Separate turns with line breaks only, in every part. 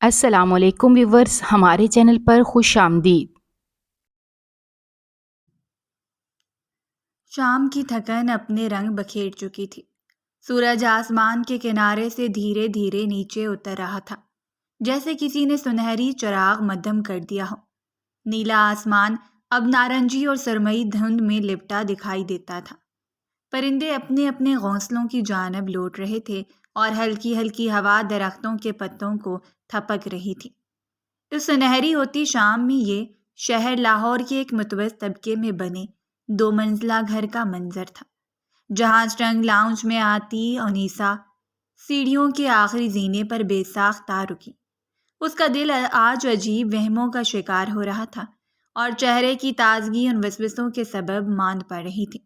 السلام علیکم ویورز، ہمارے چینل پر خوش آمدید۔
شام کی تھکن اپنے رنگ بکھیر چکی تھی۔ سورج آسمان کے کنارے سے دھیرے دھیرے نیچے اتر رہا تھا، جیسے کسی نے سنہری چراغ مدھم کر دیا ہو۔ نیلا آسمان اب نارنجی اور سرمئی دھند میں لپٹا دکھائی دیتا تھا۔ پرندے اپنے اپنے گھونسلوں کی جانب لوٹ رہے تھے اور ہلکی ہلکی ہوا درختوں کے پتوں کو تھپک رہی تھی۔ اس سنہری ہوتی شام میں یہ شہر لاہور کے ایک متوسط طبقے میں بنے 2 منزلہ گھر کا منظر تھا، جہاں اسٹنگ لاؤنج میں آتی انیسا سیڑھیوں کے آخری زینے پر بے ساختہ رکی۔ اس کا دل آج عجیب وہموں کا شکار ہو رہا تھا اور چہرے کی تازگی ان وسوسوں کے سبب ماند پڑ رہی تھی۔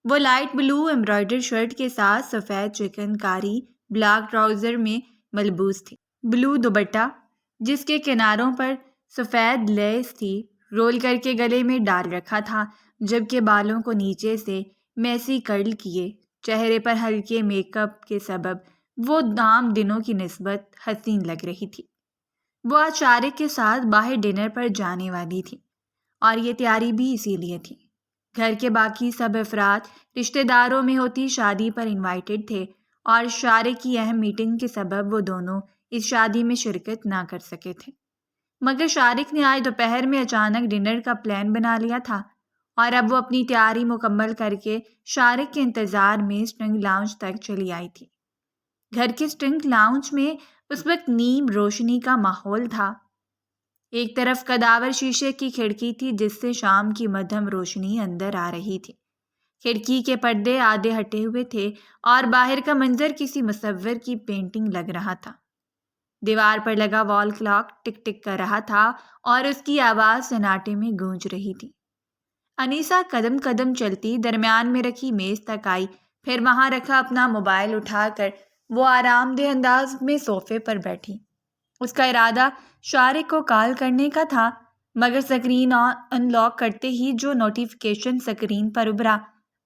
وہ لائٹ بلو ایمبرائڈر شرٹ کے ساتھ سفید چکن کاری بلیک ٹراؤزر میں ملبوس تھی۔ بلو دوپٹہ جس کے کناروں پر سفید لیس تھی رول کر کے گلے میں ڈال رکھا تھا، جبکہ بالوں کو نیچے سے میسی کرل کیے چہرے پر ہلکے میک اپ کے سبب وہ عام دنوں کی نسبت حسین لگ رہی تھی۔ وہ آج شارق کے ساتھ باہر ڈنر پر جانے والی تھی اور یہ تیاری بھی اسی لیے تھی۔ گھر کے باقی سب افراد رشتہ داروں میں ہوتی شادی پر انوائٹڈ تھے اور شارق کی اہم میٹنگ کے سبب وہ دونوں اس شادی میں شرکت نہ کر سکے تھے۔ مگر شارق نے آج دوپہر میں اچانک ڈنر کا پلان بنا لیا تھا اور اب وہ اپنی تیاری مکمل کر کے شارق کے انتظار میں اسٹنگ لاؤنج تک چلی آئی تھی۔ گھر کے اسٹنگ لاؤنج میں اس وقت نیم روشنی کا ماحول تھا۔ ایک طرف کداور شیشے کی کھڑکی تھی جس سے شام کی مدھم روشنی اندر آ رہی تھی۔ کھڑکی کے پردے آدھے ہٹے ہوئے تھے اور باہر کا منظر کسی مصور کی پینٹنگ لگ رہا تھا۔ دیوار پر لگا وال کلاک ٹک ٹک کر رہا تھا اور اس کی آواز سناٹے میں گونج رہی تھی۔ انیسا قدم قدم چلتی درمیان میں رکھی میز تک آئی، پھر وہاں رکھا اپنا موبائل اٹھا کر وہ آرام دہ انداز میں صوفے پر بیٹھی۔ اس کا ارادہ شارق کو کال کرنے کا تھا، مگر سکرین ان لاک کرتے ہی جو نوٹیفیکیشن سکرین پر ابھرا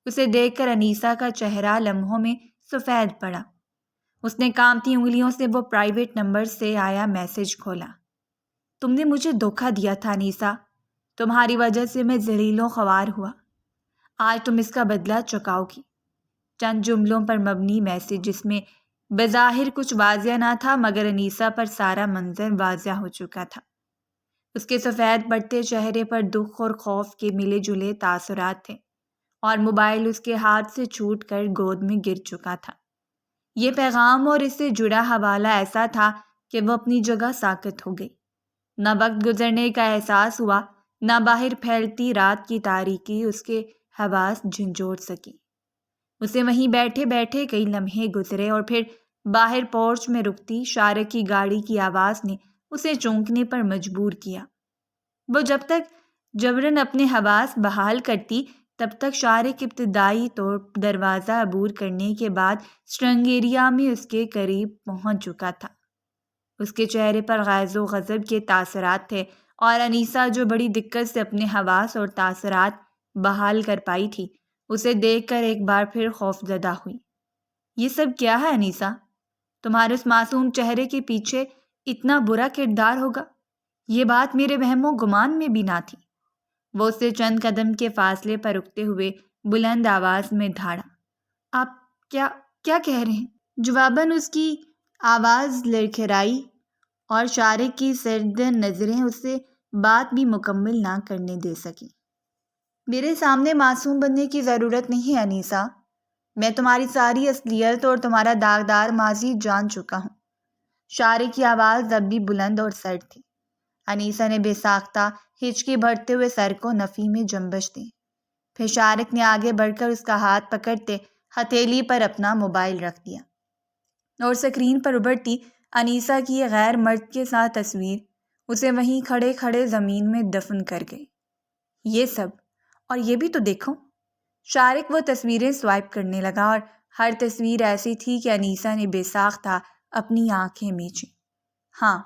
اسے دیکھ کر انیسا کا چہرہ لمحوں میں سفید پڑا۔ اس نے کانپتی انگلیوں سے وہ پرائیویٹ نمبر سے آیا میسج کھولا۔ تم نے مجھے دھوکہ دیا تھا انیسا، تمہاری وجہ سے میں ذلیل و خوار ہوا، آج تم اس کا بدلہ چکاؤ گی۔ چند جملوں پر مبنی میسج جس میں بظاہر کچھ واضح نہ تھا، مگر انیسا پر سارا منظر واضح ہو چکا تھا۔ اس کے سفید پڑتے چہرے پر دکھ اور خوف کے ملے جلے تاثرات تھے اور موبائل اس کے ہاتھ سے چھوٹ کر گود میں گر چکا تھا۔ یہ پیغام اور اس سے جڑا حوالہ ایسا تھا کہ وہ اپنی جگہ ساکت ہو گئی۔ نہ وقت گزرنے کا احساس ہوا، نہ باہر پھیلتی رات کی تاریکی اس کے حواس جھنجھوڑ سکی۔ اسے وہیں بیٹھے بیٹھے کئی لمحے گزرے اور پھر باہر پورچ میں رکتی شارق کی گاڑی کی آواز نے اسے چونکنے پر مجبور کیا۔ وہ جب تک جبراً اپنے حواس بحال کرتی تب تک شارق ابتدائی طور دروازہ عبور کرنے کے بعد اسٹنگ ایریا میں اس کے قریب پہنچ چکا تھا۔ اس کے چہرے پر غیظ و غضب کے تاثرات تھے اور انیسا جو بڑی دقت سے اپنے حواس اور تاثرات بحال کر پائی تھی اسے دیکھ کر ایک بار پھر خوف زدہ ہوئی۔ یہ سب کیا ہے انیسا؟ تمہارے اس معصوم چہرے کے پیچھے اتنا برا کردار ہوگا، یہ بات میرے وہم و گمان میں بھی نہ تھی۔ وہ اس سے چند قدم کے فاصلے پر رکتے ہوئے بلند آواز میں دھاڑا۔ آپ کیا کہہ رہے ہیں؟ جواباً اس کی آواز لڑکھڑائی اور شارق کی سرد نظریں اسے بات بھی مکمل نہ کرنے دے سکیں۔ میرے سامنے معصوم بننے کی ضرورت نہیں ہے انیسا، میں تمہاری ساری اصلیت اور تمہارا داغدار ماضی جان چکا ہوں۔ شارق کی آواز اب بھی بلند اور سرد تھی۔ انیسا نے بے ساختہ ہچکی بھرتے ہوئے سر کو نفی میں جنبش دی۔ پھر شارق نے آگے بڑھ کر اس کا ہاتھ پکڑتے ہتھیلی پر اپنا موبائل رکھ دیا اور سکرین پر ابھرتی انیسا کی یہ غیر مرد کے ساتھ تصویر اسے وہیں کھڑے کھڑے زمین میں دفن کر گئی۔ یہ سب اور یہ بھی تو دیکھو۔ شارق وہ تصویریں سوائپ کرنے لگا اور ہر تصویر ایسی تھی کہ انیسا نے بے ساختہ اپنی آنکھیں میچیں۔ ہاں،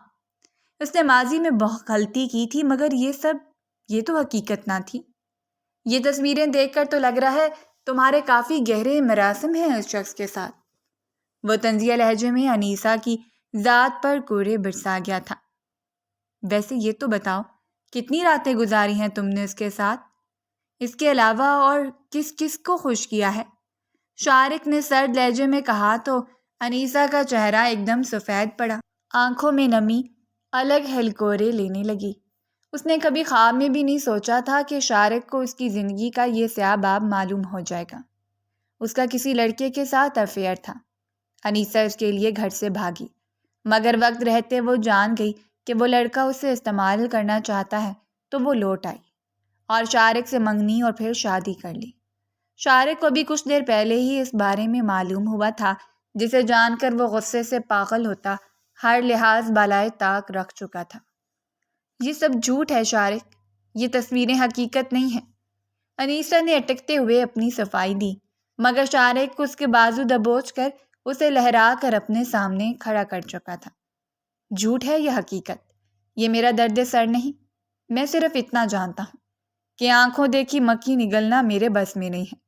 اس نے ماضی میں بہت غلطی کی تھی، مگر یہ تو حقیقت نہ تھی۔ یہ تصویریں دیکھ کر تو لگ رہا ہے تمہارے کافی گہرے مراسم ہیں اس شخص کے ساتھ۔ وہ طنزیہ لہجے میں انیسا کی ذات پر کوڑے برسا گیا تھا۔ ویسے یہ تو بتاؤ کتنی راتیں گزاری ہیں تم نے اس کے ساتھ؟ اس کے علاوہ اور کس کس کو خوش کیا ہے؟ شارق نے سرد لہجے میں کہا تو انیسہ کا چہرہ ایک دم سفید پڑا، آنکھوں میں نمی الگ ہلکورے لینے لگی۔ اس نے کبھی خواب میں بھی نہیں سوچا تھا کہ شارق کو اس کی زندگی کا یہ سیاہ باب معلوم ہو جائے گا۔ اس کا کسی لڑکے کے ساتھ افیئر تھا۔ انیسہ اس کے لیے گھر سے بھاگی، مگر وقت رہتے وہ جان گئی کہ وہ لڑکا اسے استعمال کرنا چاہتا ہے، تو وہ لوٹ آئی اور شارق سے منگنی اور پھر شادی کر لی۔ شارق کو بھی کچھ دیر پہلے ہی اس بارے میں معلوم ہوا تھا، جسے جان کر وہ غصے سے پاگل ہوتا، ہر لحاظ بالائے طاق رکھ چکا تھا۔ یہ سب جھوٹ ہے شارق، یہ تصویریں حقیقت نہیں ہیں۔ انیسہ نے اٹکتے ہوئے اپنی صفائی دی، مگر شارق کو اس کے بازو دبوچ کر اسے لہرا کر اپنے سامنے کھڑا کر چکا تھا۔ جھوٹ ہے یا حقیقت، یہ میرا درد سر نہیں۔ میں صرف اتنا جانتا ہوں کہ آنکھوں دیکھی مکھی نگلنا میرے بس میں نہیں ہے۔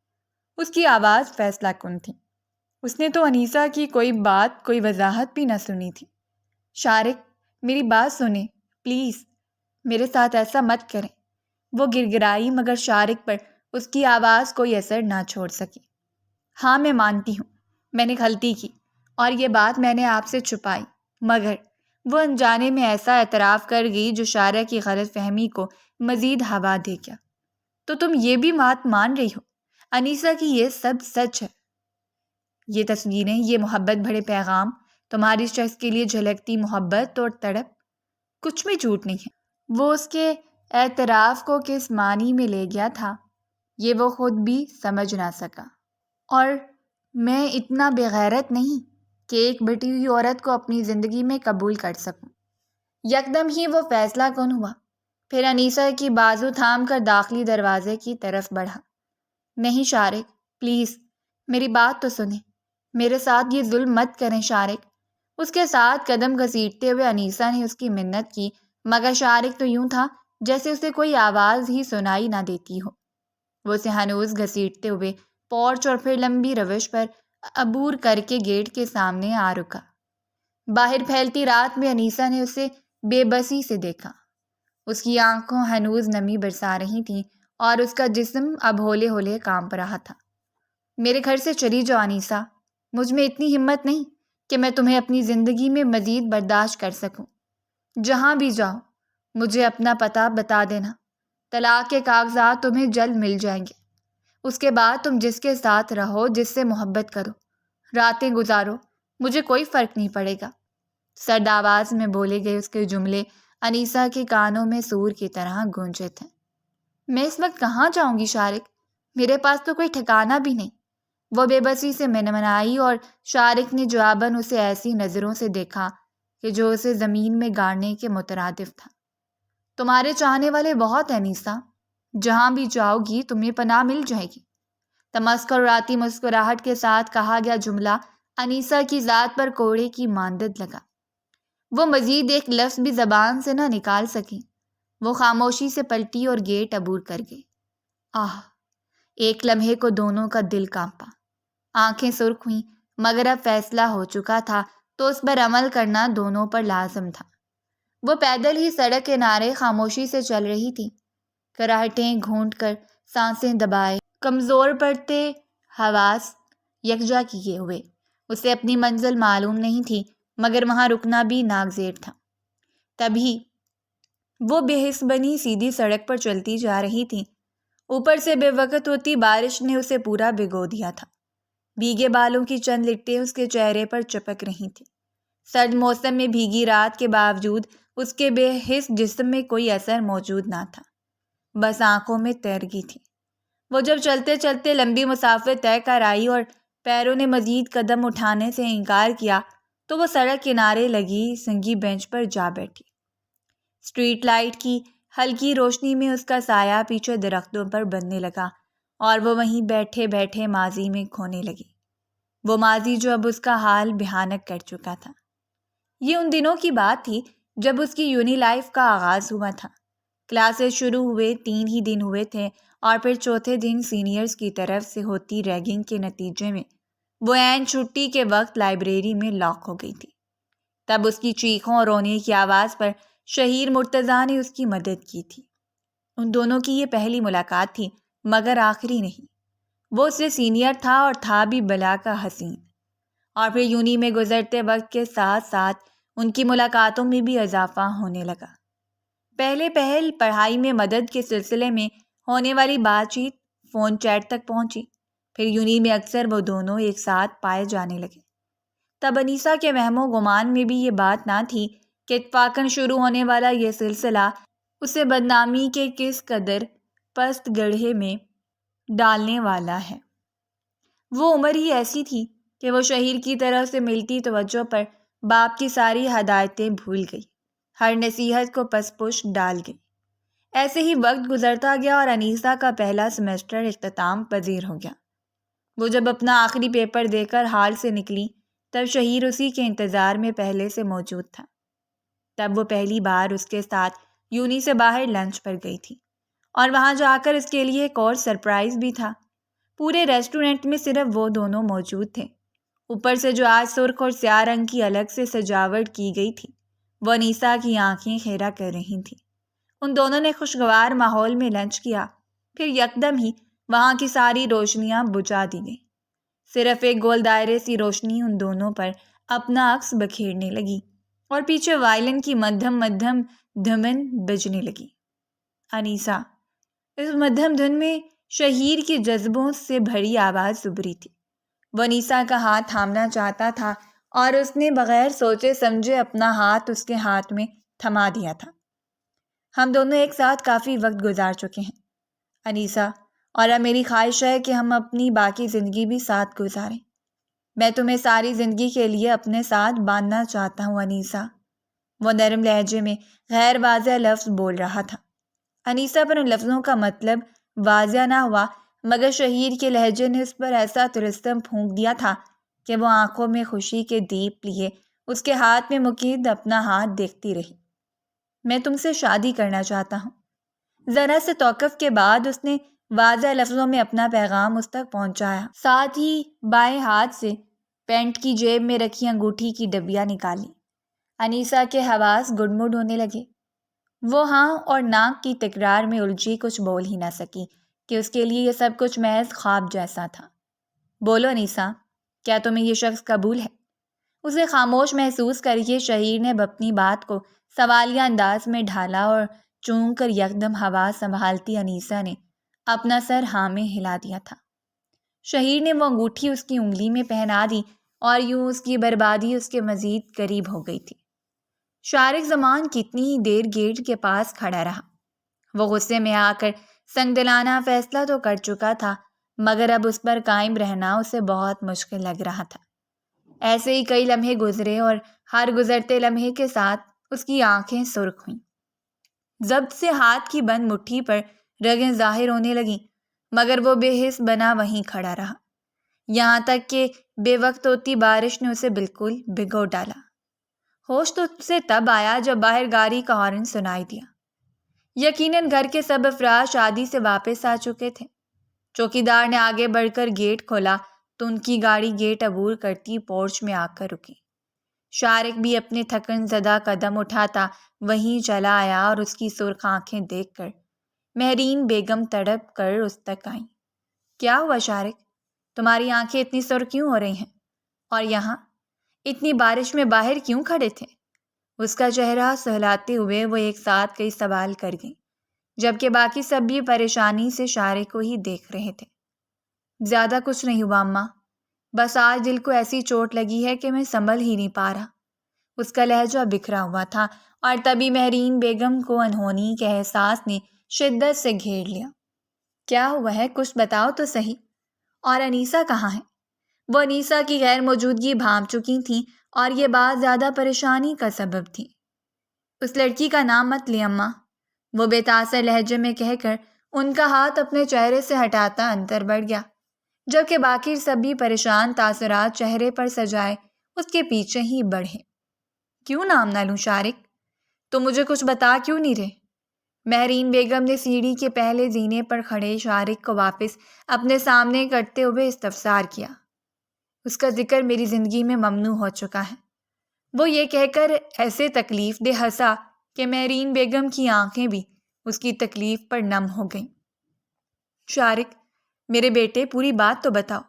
اس کی آواز فیصلہ کن تھی۔ اس نے تو انیسہ کی کوئی بات، کوئی وضاحت بھی نہ سنی تھی۔ شارق، میری بات سنیں پلیز، میرے ساتھ ایسا مت کریں۔ وہ گڑگڑائی، مگر شارق پر اس کی آواز کوئی اثر نہ چھوڑ سکی۔ ہاں میں مانتی ہوں، میں نے غلطی کی اور یہ بات میں نے آپ سے چھپائی، مگر وہ انجانے میں ایسا اعتراف کر گئی جو شارق کی غلط فہمی کو مزید ہوا دے گیا۔ تو تم یہ بھی بات مان رہی ہو انیسہ کی یہ سب سچ ہے؟ یہ تصویریں، یہ محبت بھرے پیغام، تمہاری شخص کے لیے جھلکتی محبت اور تڑپ، کچھ بھی جھوٹ نہیں ہے۔ وہ اس کے اعتراف کو کس معنی میں لے گیا تھا یہ وہ خود بھی سمجھ نہ سکا۔ اور میں اتنا بےغیرت نہیں کہ ایک بٹی ہوئی عورت کو اپنی زندگی میں قبول کر سکوں۔ یکدم ہی وہ فیصلہ کن ہوا، پھر انیسہ کی بازو تھام کر داخلی دروازے کی طرف بڑھا۔ نہیں شارق، پلیز میری بات تو سنیں، میرے ساتھ یہ ظلم مت کریں شارق۔ اس کے ساتھ قدم گھسیٹتے ہوئے انیسہ نے اس کی منت کی، مگر شارق تو یوں تھا جیسے اسے کوئی آواز ہی سنائی نہ دیتی ہو۔ وہ اسے ہنوز گھسیٹتے ہوئے پورچ اور پھر لمبی روش پر عبور کر کے گیٹ کے سامنے آ رکا۔ باہر پھیلتی رات میں انیسہ نے اسے بے بسی سے دیکھا۔ اس کی آنکھوں ہنوز نمی برسا رہی تھیں اور اس کا جسم اب ہولے ہولے کانپ رہا تھا۔ میرے گھر سے چلی جاؤ انیسہ، مجھ میں اتنی ہمت نہیں کہ میں تمہیں اپنی زندگی میں مزید برداشت کر سکوں۔ جہاں بھی جاؤ مجھے اپنا پتہ بتا دینا، طلاق کے کاغذات تمہیں جلد مل جائیں گے۔ اس کے بعد تم جس کے ساتھ رہو، جس سے محبت کرو، راتیں گزارو، مجھے کوئی فرق نہیں پڑے گا۔ سرد آواز میں بولے گئے اس کے جملے انیسہ کے کانوں میں سور کی طرح گونجے تھے۔ میں اس وقت کہاں جاؤں گی شارق، میرے پاس تو کوئی ٹھکانہ بھی نہیں۔ وہ بے بسی سے منمنائی اور شارق نے جواباً اسے ایسی نظروں سے دیکھا کہ جو اسے زمین میں گاڑنے کے مترادف تھا۔ تمہارے چاہنے والے بہت ہیں انیسہ، جہاں بھی جاؤ گی تمہیں پناہ مل جائے گی۔ تمسکراتی مسکراہٹ کے ساتھ کہا گیا جملہ انیسہ کی ذات پر کوڑے کی مانند لگا۔ وہ مزید ایک لفظ بھی زبان سے نہ نکال سکی۔ وہ خاموشی سے پلٹی اور گیٹ عبور کر گئی۔ آہ! ایک لمحے کو دونوں کا دل کانپا، آنکھیں سرخ ہوئیں، مگر اب فیصلہ ہو چکا تھا تو اس پر عمل کرنا دونوں پر لازم تھا۔ وہ پیدل ہی سڑک کنارے خاموشی سے چل رہی تھی، کراہٹیں گھونٹ کر، سانسیں دبائے، کمزور پڑتے حواس یکجا کیے ہوئے۔ اسے اپنی منزل معلوم نہیں تھی، مگر وہاں رکنا بھی ناگزیر تھا۔ تبھی وہ بے حس بنی سیدھی سڑک پر چلتی جا رہی تھی۔ اوپر سے بے وقت ہوتی بارش نے اسے پورا بھگو دیا تھا۔ بھیگے بالوں کی چند لٹیں اس کے چہرے پر چپک رہی تھیں۔ سرد موسم میں بھیگی رات کے باوجود اس کے بے حس جسم میں کوئی اثر موجود نہ تھا، بس آنکھوں میں تیرگی تھی۔ وہ جب چلتے چلتے لمبی مسافت طے کر آئی اور پیروں نے مزید قدم اٹھانے سے انکار کیا تو وہ سڑک کنارے لگی سنگی بینچ پر جا بیٹھی۔ اسٹریٹ لائٹ کی ہلکی روشنی میں اس کا سایہ پیچھے درختوں پر بننے لگا اور وہ وہیں بیٹھے بیٹھے ماضی میں کھونے لگی، وہ ماضی جو اب اس کا حال بھیانک کر چکا تھا۔ یہ ان دنوں کی بات تھی جب اس کی یونی لائف کا آغاز ہوا تھا۔ کلاسز شروع ہوئے 3 ہی دن ہوئے تھے اور پھر چوتھے دن سینئرز کی طرف سے ہوتی ریگنگ کے نتیجے میں وہ عین چھٹی کے وقت لائبریری میں لاک ہو گئی تھی۔ تب اس کی چیخوں اور رونے کی آواز پر شہیر مرتضیٰ نے اس کی مدد کی تھی۔ ان دونوں کی یہ پہلی ملاقات تھی مگر آخری نہیں۔ وہ اس سے سینئر تھا اور تھا بھی بلا کا حسین، اور پھر یونی میں گزرتے وقت کے ساتھ ساتھ ان کی ملاقاتوں میں بھی اضافہ ہونے لگا۔ پہلے پہل پڑھائی میں مدد کے سلسلے میں ہونے والی بات چیت فون چیٹ تک پہنچی، پھر یونی میں اکثر وہ دونوں ایک ساتھ پائے جانے لگے۔ تب انیسہ کے وہم و گمان میں بھی یہ بات نہ تھی کہ اتفاقاً شروع ہونے والا یہ سلسلہ اسے بدنامی کے کس قدر پست گڑھے میں ڈالنے والا ہے۔ وہ عمر ہی ایسی تھی کہ وہ شہیر کی طرف سے ملتی توجہ پر باپ کی ساری ہدایتیں بھول گئی، ہر نصیحت کو پس پش ڈال گئی۔ ایسے ہی وقت گزرتا گیا اور انیسہ کا پہلا سیمسٹر اختتام پذیر ہو گیا۔ وہ جب اپنا آخری پیپر دے کر ہال سے نکلی تب شہیر اسی کے انتظار میں پہلے سے موجود تھا۔ تب وہ پہلی بار اس کے ساتھ یونی سے باہر لنچ پر گئی تھی، اور وہاں جا کر اس کے لیے ایک اور سرپرائز بھی تھا۔ پورے ریسٹورنٹ میں صرف وہ دونوں موجود تھے۔ اوپر سے جو آج سرخ اور سیاہ رنگ کی الگ سے سجاوٹ کی گئی تھی وہ انیسہ کی آنکھیں خیرہ کر رہی تھیں۔ ان دونوں نے خوشگوار ماحول میں لنچ کیا، پھر یکدم ہی وہاں کی ساری روشنیاں بجھا دی گئیں۔ صرف ایک گول دائرے سی روشنی ان دونوں پر اپنا عکس بکھیرنے لگی اور پیچھے وائلن کی مدھم مدھم دھمن بجنے لگی۔ انیسہ، اس مدھم دھن میں شہیر کی جذبوں سے بھری آواز ابھری تھی۔ وہ انیسہ کا ہاتھ تھامنا چاہتا تھا اور اس نے بغیر سوچے سمجھے اپنا ہاتھ اس کے ہاتھ میں تھما دیا تھا۔ ہم دونوں ایک ساتھ کافی وقت گزار چکے ہیں انیسہ، اور اب میری خواہش ہے کہ ہم اپنی باقی زندگی بھی ساتھ گزاریں۔ میں تمہیں ساری زندگی کے لیے اپنے ساتھ باندھنا چاہتا ہوں انیسہ۔ وہ نرم لہجے میں غیر واضح لفظ بول رہا تھا۔ انیسہ پر ان لفظوں کا مطلب واضح نہ ہوا مگر شہیر کے لہجے نے اس پر ایسا ترسم پھونک دیا تھا کہ وہ آنکھوں میں خوشی کے دیپ لیے اس کے ہاتھ میں مقید اپنا ہاتھ دیکھتی رہی۔ میں تم سے شادی کرنا چاہتا ہوں۔ ذرا سے توقف کے بعد اس نے واضح لفظوں میں اپنا پیغام اس تک پہنچایا، ساتھ ہی بائیں ہاتھ سے پینٹ کی جیب میں رکھی انگوٹھی کی ڈبیاں نکالی۔ انیسہ کے حواس گڑمڑ ہونے لگے۔ وہ ہاں اور ناک کی تکرار میں الجھی کچھ بول ہی نہ سکی کہ اس کے لیے یہ سب کچھ محض خواب جیسا تھا۔ بولو انیسہ، کیا تمہیں یہ شخص قبول ہے؟ اسے خاموش محسوس کر کے شہیر نے اپنی بات کو سوالیہ انداز میں ڈھالا اور چونک کر یکدم ہوا سنبھالتی انیسہ نے اپنا سر ہاں میں ہلا دیا تھا۔ شہیر نے وہ انگوٹھی اس کی انگلی میں پہنا دی اور یوں اس کی بربادی اس کے مزید قریب ہو گئی تھی۔ شارق زمان کتنی ہی دیر گیٹ کے پاس کھڑا رہا۔ وہ غصے میں آ کر سنگ دلانہ فیصلہ تو کر چکا تھا مگر اب اس پر قائم رہنا اسے بہت مشکل لگ رہا تھا۔ ایسے ہی کئی لمحے گزرے اور ہر گزرتے لمحے کے ساتھ اس کی آنکھیں سرخ ہوئیں۔ ضبط سے ہاتھ کی بند مٹھی پر رگیں ظاہر ہونے لگیں مگر وہ بے حس بنا وہیں کھڑا رہا، یہاں تک کہ بے وقت ہوتی بارش نے اسے بالکل بھگو ڈالا۔ ہوش تو اسے تب آیا جب باہر گاڑی کا ہارن سنائی دیا۔ یقیناً گھر کے سب افراد شادی سے واپس آ چکے تھے۔ چوکیدار نے آگے بڑھ کر گیٹ کھولا تو ان کی گاڑی گیٹ عبور کرتی پورچ میں آ کر رکی۔ شارق بھی اپنے تھکن زدہ قدم اٹھاتا وہیں چلا آیا اور اس کی سرخ آنکھیں دیکھ کر مہرین بیگم تڑپ کر اس تک آئیں۔ کیا ہوا شارق؟ تمہاری آنکھیں اتنی سرخ کیوں ہو رہی ہیں؟ اور یہاں اتنی بارش میں باہر کیوں کھڑے تھے؟ اس کا چہرہ سہلاتے ہوئے وہ ایک ساتھ کئی سوال کر گئی جبکہ باقی سب بھی پریشانی سے شارق کو ہی دیکھ رہے تھے۔ زیادہ کچھ نہیں ہوا اماں، بس آج دل کو ایسی چوٹ لگی ہے کہ میں سنبھل ہی نہیں پا رہا۔ اس کا لہجہ بکھرا ہوا تھا اور تبھی مہرین بیگم کو انہونی کے احساس نے شدت سے گھیر لیا۔ کیا ہوا ہے؟ کچھ بتاؤ تو صحیح۔ اور انیسہ کہاں ہے؟ وہ انیسہ کی غیر موجودگی بھانپ چکی تھیں اور یہ بات زیادہ پریشانی کا سبب تھی۔ اس لڑکی کا نام مت لے اماں، وہ بے تاثر لہجے میں کہہ کر ان کا ہاتھ اپنے چہرے سے ہٹاتا اندر بڑھ گیا جبکہ باقی سبھی پریشان تاثرات چہرے پر سجائے اس کے پیچھے ہی بڑھے۔ کیوں نام نہ لوں شارق؟ تو مجھے کچھ بتا کیوں نہیں رہے؟ مہرین بیگم نے سیڑھی کے پہلے زینے پر کھڑے شارق کو واپس اپنے سامنے کرتے ہوئے استفسار کیا۔ اس کا ذکر میری زندگی میں ممنوع ہو چکا ہے۔ وہ یہ کہہ کر ایسے تکلیف دہ ہنسا کہ مہرین بیگم کی آنکھیں بھی اس کی تکلیف پر نم ہو گئیں۔ شارق، میرے بیٹے پوری بات تو بتاؤ،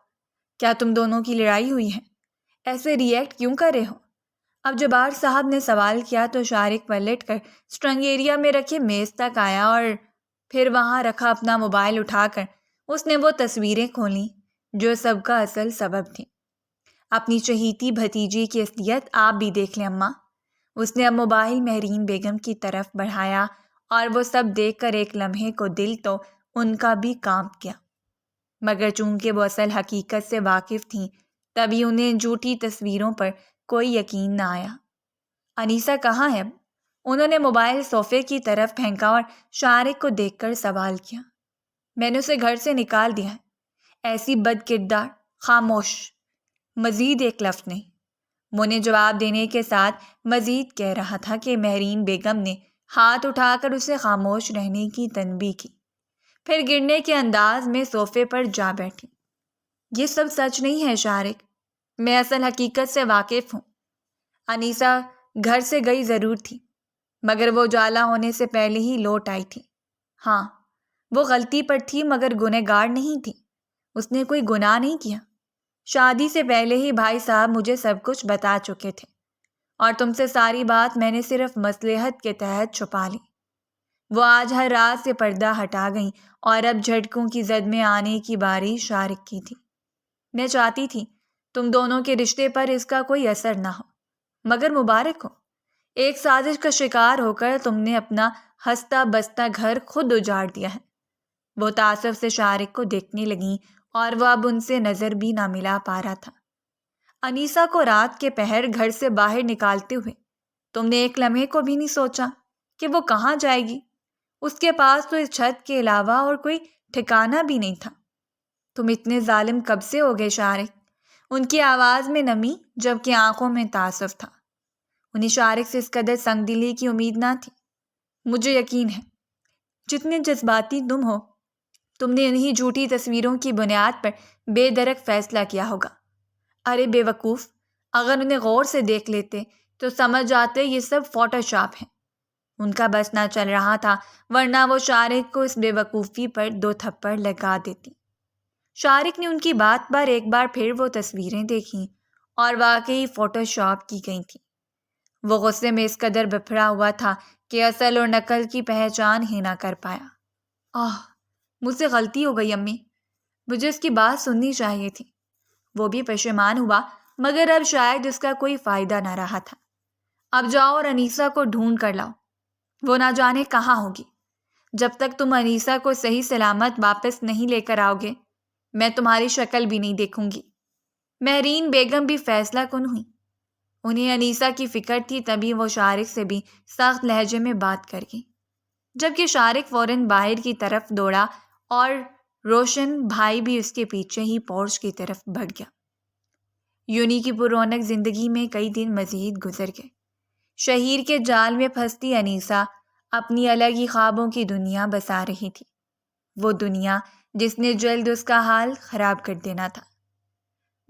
کیا تم دونوں کی لڑائی ہوئی ہے؟ ایسے ری ایکٹ کیوں کر رہے ہو؟ اب جبار صاحب نے سوال کیا تو شارق پلٹ کر سٹرنگ ایریا میں رکھے میز تک آیا اور پھر وہاں رکھا اپنا موبائل اٹھا کر اس نے وہ تصویریں کھولیں جو سب کا اصل سبب تھیں۔ اپنی چہیتی بھتیجی کی اصلیت آپ بھی دیکھ لیں اماں۔ اس نے اب موبائل مہرین بیگم کی طرف بڑھایا اور وہ سب دیکھ کر ایک لمحے کو دل تو ان کا بھی کانپ گیا، مگر چونکہ وہ اصل حقیقت سے واقف تھیں تبھی انہیں جھوٹی تصویروں پر کوئی یقین نہ آیا۔ انیسہ کہاں ہے اب؟ انہوں نے موبائل صوفے کی طرف پھینکا اور شارق کو دیکھ کر سوال کیا۔ میں نے اسے گھر سے نکال دیا ہے۔ ایسی بد کردار، خاموش۔ مزید ایک لفظ نہیں۔ وہ نے جواب دینے کے ساتھ مزید کہہ رہا تھا کہ مہرین بیگم نے ہاتھ اٹھا کر اسے خاموش رہنے کی تنبیہ کی، پھر گرنے کے انداز میں صوفے پر جا بیٹھی۔ یہ سب سچ نہیں ہے شارق، میں اصل حقیقت سے واقف ہوں۔ انیسہ گھر سے گئی ضرور تھی، مگر وہ اجالا ہونے سے پہلے ہی لوٹ آئی تھی۔ ہاں، وہ غلطی پر تھی مگر گنہگار نہیں تھی۔ اس نے کوئی گناہ نہیں کیا۔ شادی سے پہلے ہی بھائی صاحب مجھے سب کچھ بتا چکے تھے اور تم سے ساری بات میں نے صرف مصلحت کے تحت چھپا لی۔ وہ آج ہر رات سے پردہ ہٹا گئیں اور اب جھٹکوں کی زد میں آنے کی باری شارق کی تھی۔ میں چاہتی تھی تم دونوں کے رشتے پر اس کا کوئی اثر نہ ہو، مگر مبارک ہو، ایک سازش کا شکار ہو کر تم نے اپنا ہنستا بستا گھر خود اجاڑ دیا ہے۔ وہ تعصب سے شارق کو دیکھنے لگیں اور وہ اب ان سے نظر بھی نہ ملا پا رہا تھا۔ انیسہ کو رات کے پہر گھر سے باہر نکالتے ہوئے تم نے ایک لمحے کو بھی نہیں سوچا کہ وہ کہاں جائے گی؟ اس کے پاس تو اس چھت کے علاوہ اور کوئی ٹھکانہ بھی نہیں تھا۔ تم اتنے ظالم کب سے ہو گئے شارق؟ ان کی آواز میں نمی جبکہ آنکھوں میں تعصب تھا۔ انہیں شارق سے اس قدر سنگ دلی کی امید نہ تھی۔ مجھے یقین ہے جتنے جذباتی تم ہو، تم نے انہی جھوٹی تصویروں کی بنیاد پر بے درک فیصلہ کیا ہوگا۔ ارے بے وقوف، اگر انہیں غور سے دیکھ لیتے تو سمجھ جاتے یہ سب فوٹو شاپ ہے۔ ان کا بس نہ چل رہا تھا، ورنہ وہ شارق کو اس بے وقوفی پر 2 تھپڑ لگا دیتی۔ شارق نے ان کی بات پر ایک بار پھر وہ تصویریں دیکھیں اور واقعی فوٹو شاپ کی گئی تھیں۔ وہ غصے میں اس قدر بپھرا ہوا تھا کہ اصل اور نقل کی پہچان ہی نہ کر پایا۔ مجھ سے غلطی ہو گئی امی، مجھے اس کی بات سننی چاہیے تھی۔ وہ بھی پشیمان ہوا، مگر اب شاید اس کا کوئی فائدہ نہ رہا تھا۔ اب جاؤ اور انیسہ کو ڈھونڈ کر لاؤ، وہ نہ جانے کہاں ہوگی۔ جب تک تم انیسہ کو صحیح سلامت واپس نہیں لے کر آؤ گے، میں تمہاری شکل بھی نہیں دیکھوں گی۔ مہرین بیگم بھی فیصلہ کن ہوئی۔ انہیں انیسہ کی فکر تھی، تبھی وہ شارق سے بھی سخت لہجے میں بات کر گئی، جبکہ شارق فوراً باہر کی طرف دوڑا اور روشن بھائی بھی اس کے پیچھے ہی پورچ کی طرف بڑھ گیا۔ یونی کی پر رونق زندگی میں کئی دن مزید گزر گئے۔ شہیر کے جال میں پھنستی انیسہ اپنی الگ ہی خوابوں کی دنیا بسا رہی تھی، وہ دنیا جس نے جلد اس کا حال خراب کر دینا تھا۔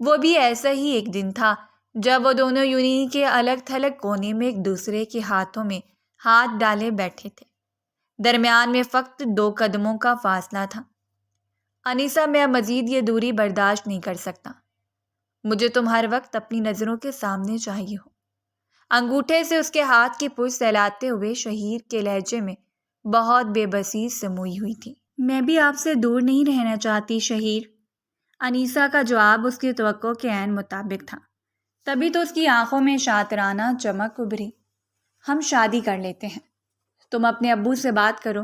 وہ بھی ایسا ہی ایک دن تھا جب وہ دونوں یونی کے الگ تھلگ کونے میں ایک دوسرے کے ہاتھوں میں ہاتھ ڈالے بیٹھے تھے۔ درمیان میں فقط 2 قدموں کا فاصلہ تھا۔ انیسہ، میں اب مزید یہ دوری برداشت نہیں کر سکتا۔ مجھے تم ہر وقت اپنی نظروں کے سامنے چاہیے ہو۔ انگوٹھے سے اس کے ہاتھ کی پشت سہلاتے ہوئے شہیر کے لہجے میں بہت بے بسی سموئی ہوئی تھی۔ میں بھی آپ سے دور نہیں رہنا چاہتی شہیر۔ انیسہ کا جواب اس کی توقع کے عین مطابق تھا، تبھی تو اس کی آنکھوں میں شاطرانہ چمک ابھری۔ ہم شادی کر لیتے ہیں، تم اپنے ابو سے بات کرو،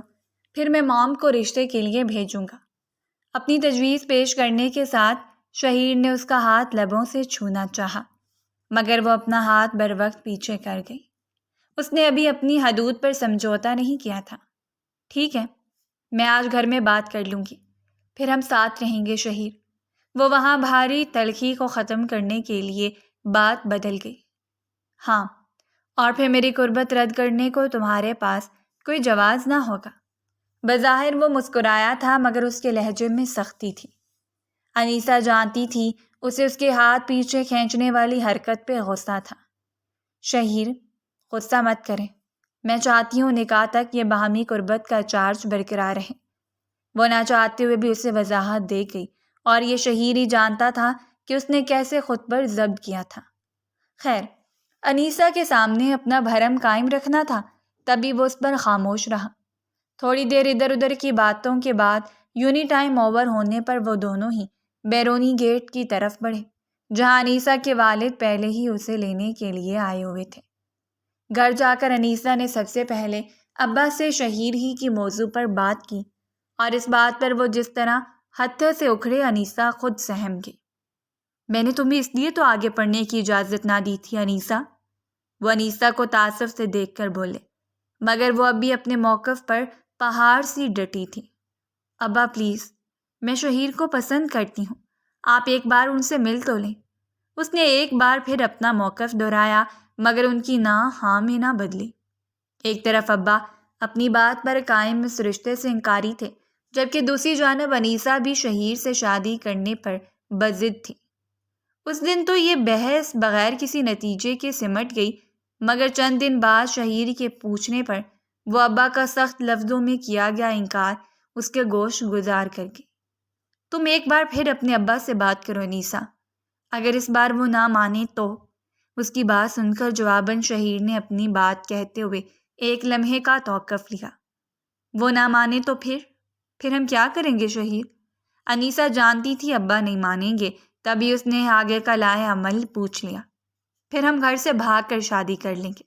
پھر میں مام کو رشتے کے لیے بھیجوں گا۔ اپنی تجویز پیش کرنے کے ساتھ شہیر نے اس کا ہاتھ لبوں سے چھونا چاہا، مگر وہ اپنا ہاتھ بر وقت پیچھے کر گئی۔ اس نے ابھی اپنی حدود پر سمجھوتا نہیں کیا تھا۔ ٹھیک ہے، میں آج گھر میں بات کر لوں گی، پھر ہم ساتھ رہیں گے شہیر۔ وہ وہاں بھاری تلخی کو ختم کرنے کے لیے بات بدل گئی۔ ہاں، اور پھر میری قربت رد کرنے کو تمہارے پاس کوئی جواز نہ ہوگا۔ بظاہر وہ مسکرایا تھا مگر اس کے لہجے میں سختی تھی۔ انیسہ جانتی تھی اسے اس کے ہاتھ پیچھے کھینچنے والی حرکت پہ غصہ تھا۔ شہیر، غصہ مت کریں، میں چاہتی ہوں نکاح تک یہ باہمی قربت کا چارج برقرار رہے۔ وہ نہ چاہتے ہوئے بھی اسے وضاحت دے گئی، اور یہ شہیر ہی جانتا تھا کہ اس نے کیسے خود پر ضبط کیا تھا۔ خیر، انیسہ کے سامنے اپنا بھرم قائم رکھنا تھا، تبھی وہ اس پر خاموش رہا۔ تھوڑی دیر ادھر ادھر کی باتوں کے بعد یونی ٹائم اوور ہونے پر وہ دونوں ہی بیرونی گیٹ کی طرف بڑھے، جہاں انیسہ کے والد پہلے ہی اسے لینے کے لیے آئے ہوئے تھے۔ گھر جا کر انیسہ نے سب سے پہلے ابا سے شہیر ہی کی موضوع پر بات کی، اور اس بات پر وہ جس طرح ہتھے سے اکھڑے انیسہ خود سہم گئی۔ میں نے تمہیں اس لیے تو آگے پڑھنے کی اجازت نہ دی تھی انیسہ، وہ انیسہ کو تعصب سے دیکھ کر بولے، مگر وہ اب بھی اپنے موقف پر پہاڑ سی ڈٹی تھی۔ ابا پلیز، میں شہیر کو پسند کرتی ہوں، آپ ایک بار ان سے مل تو لیں۔ اس نے ایک بار پھر اپنا موقف دہرایا، مگر ان کی نہ ہاں میں نہ بدلی۔ ایک طرف ابا اپنی بات پر قائم اس رشتے سے انکاری تھے، جبکہ دوسری جانب انیسہ بھی شہیر سے شادی کرنے پر بضد تھی۔ اس دن تو یہ بحث بغیر کسی نتیجے کے سمٹ گئی، مگر چند دن بعد شہیر کے پوچھنے پر وہ ابا کا سخت لفظوں میں کیا گیا انکار اس کے گوش گزار کر گئی۔ تم ایک بار پھر اپنے ابا سے بات کرو انیسہ، اگر اس بار وہ نہ مانے تو۔ اس کی بات سن کر جواباً شہیر نے اپنی بات کہتے ہوئے ایک لمحے کا توقف لیا۔ وہ نہ مانے تو پھر ہم کیا کریں گے شہیر؟ انیسہ جانتی تھی ابا نہیں مانیں گے، تبھی اس نے آگے کا لائے عمل پوچھ لیا۔ پھر ہم گھر سے بھاگ کر شادی کر لیں گے۔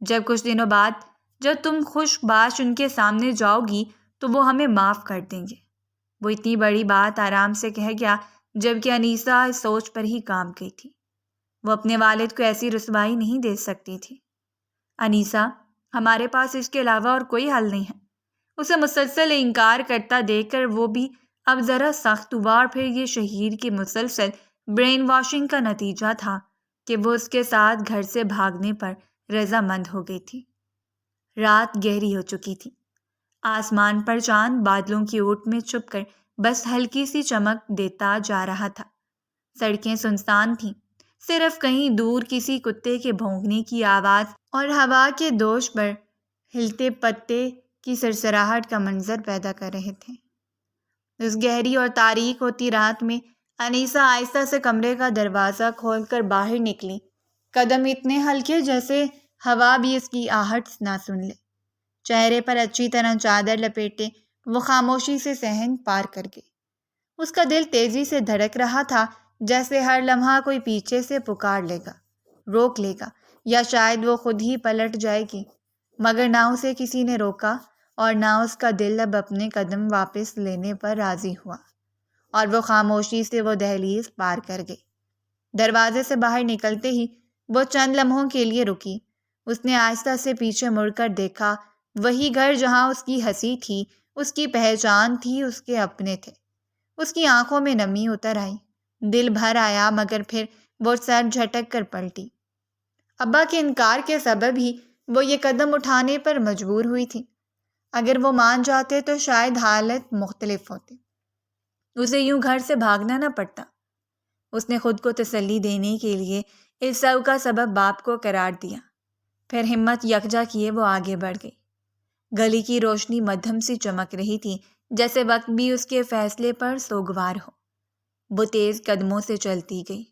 جب کچھ دنوں بعد جب تم خوش باش ان کے سامنے جاؤ گی تو وہ ہمیں معاف کر دیں گے۔ وہ اتنی بڑی بات آرام سے کہہ گیا، جبکہ انیسہ اس سوچ پر ہی کام گئی تھی۔ وہ اپنے والد کو ایسی رسوائی نہیں دے سکتی تھی۔ انیسہ، ہمارے پاس اس کے علاوہ اور کوئی حل نہیں ہے۔ اسے مسلسل انکار کرتا دیکھ کر وہ بھی اب ذرا سخت ہوا، اور پھر یہ شہیر کی مسلسل برین واشنگ کا نتیجہ تھا کہ وہ اس کے ساتھ گھر سے بھاگنے پر رضامند ہو گئی تھی۔ رات گہری ہو چکی تھی۔ آسمان پر چاند بادلوں کی اوٹ میں چھپ کر بس ہلکی سی چمک دیتا جا رہا تھا۔ سڑکیں سنسان تھیں، صرف کہیں دور کسی کتے کے بھونکنے کی آواز اور ہوا کے دوش پر ہلتے پتے کی سرسراہٹ کا منظر پیدا کر رہے تھے۔ اس گہری اور تاریک ہوتی رات میں انیسہ آہستہ سے کمرے کا دروازہ کھول کر باہر نکلی، قدم اتنے ہلکے جیسے ہوا بھی اس کی آہٹ نہ سن لے۔ چہرے پر اچھی طرح چادر لپیٹے وہ خاموشی سے صحن پار کر گئی۔ اس کا دل تیزی سے دھڑک رہا تھا، جیسے ہر لمحہ کوئی پیچھے سے پکار لے گا، روک لے گا، یا شاید وہ خود ہی پلٹ جائے گی، مگر نہ اسے کسی نے روکا، اور نہ اس کا دل اب اپنے قدم واپس لینے پر راضی ہوا، اور وہ خاموشی سے وہ دہلیز پار کر گئی۔ دروازے سے باہر نکلتے ہی وہ چند لمحوں کے لیے رکی۔ اس نے آہستہ سے پیچھے مڑ کر دیکھا، وہی گھر جہاں اس کی ہنسی تھی، اس کی پہچان تھی، اس کے اپنے تھے۔ اس کی آنکھوں میں نمی اتر آئی، دل بھر آیا، مگر پھر وہ سر جھٹک کر پلٹی۔ ابا کے انکار کے سبب ہی وہ یہ قدم اٹھانے پر مجبور ہوئی تھی۔ اگر وہ مان جاتے تو شاید حالت مختلف ہوتی، اسے یوں گھر سے بھاگنا نہ پڑتا۔ اس نے خود کو تسلی دینے کے لیے اس سب کا سبب باپ کو قرار دیا، پھر ہمت یکجا کیے وہ آگے بڑھ گئی۔ گلی کی روشنی مدھم سی چمک رہی تھی، جیسے وقت بھی اس کے فیصلے پر سوگوار ہو۔ وہ تیز قدموں سے چلتی گئی،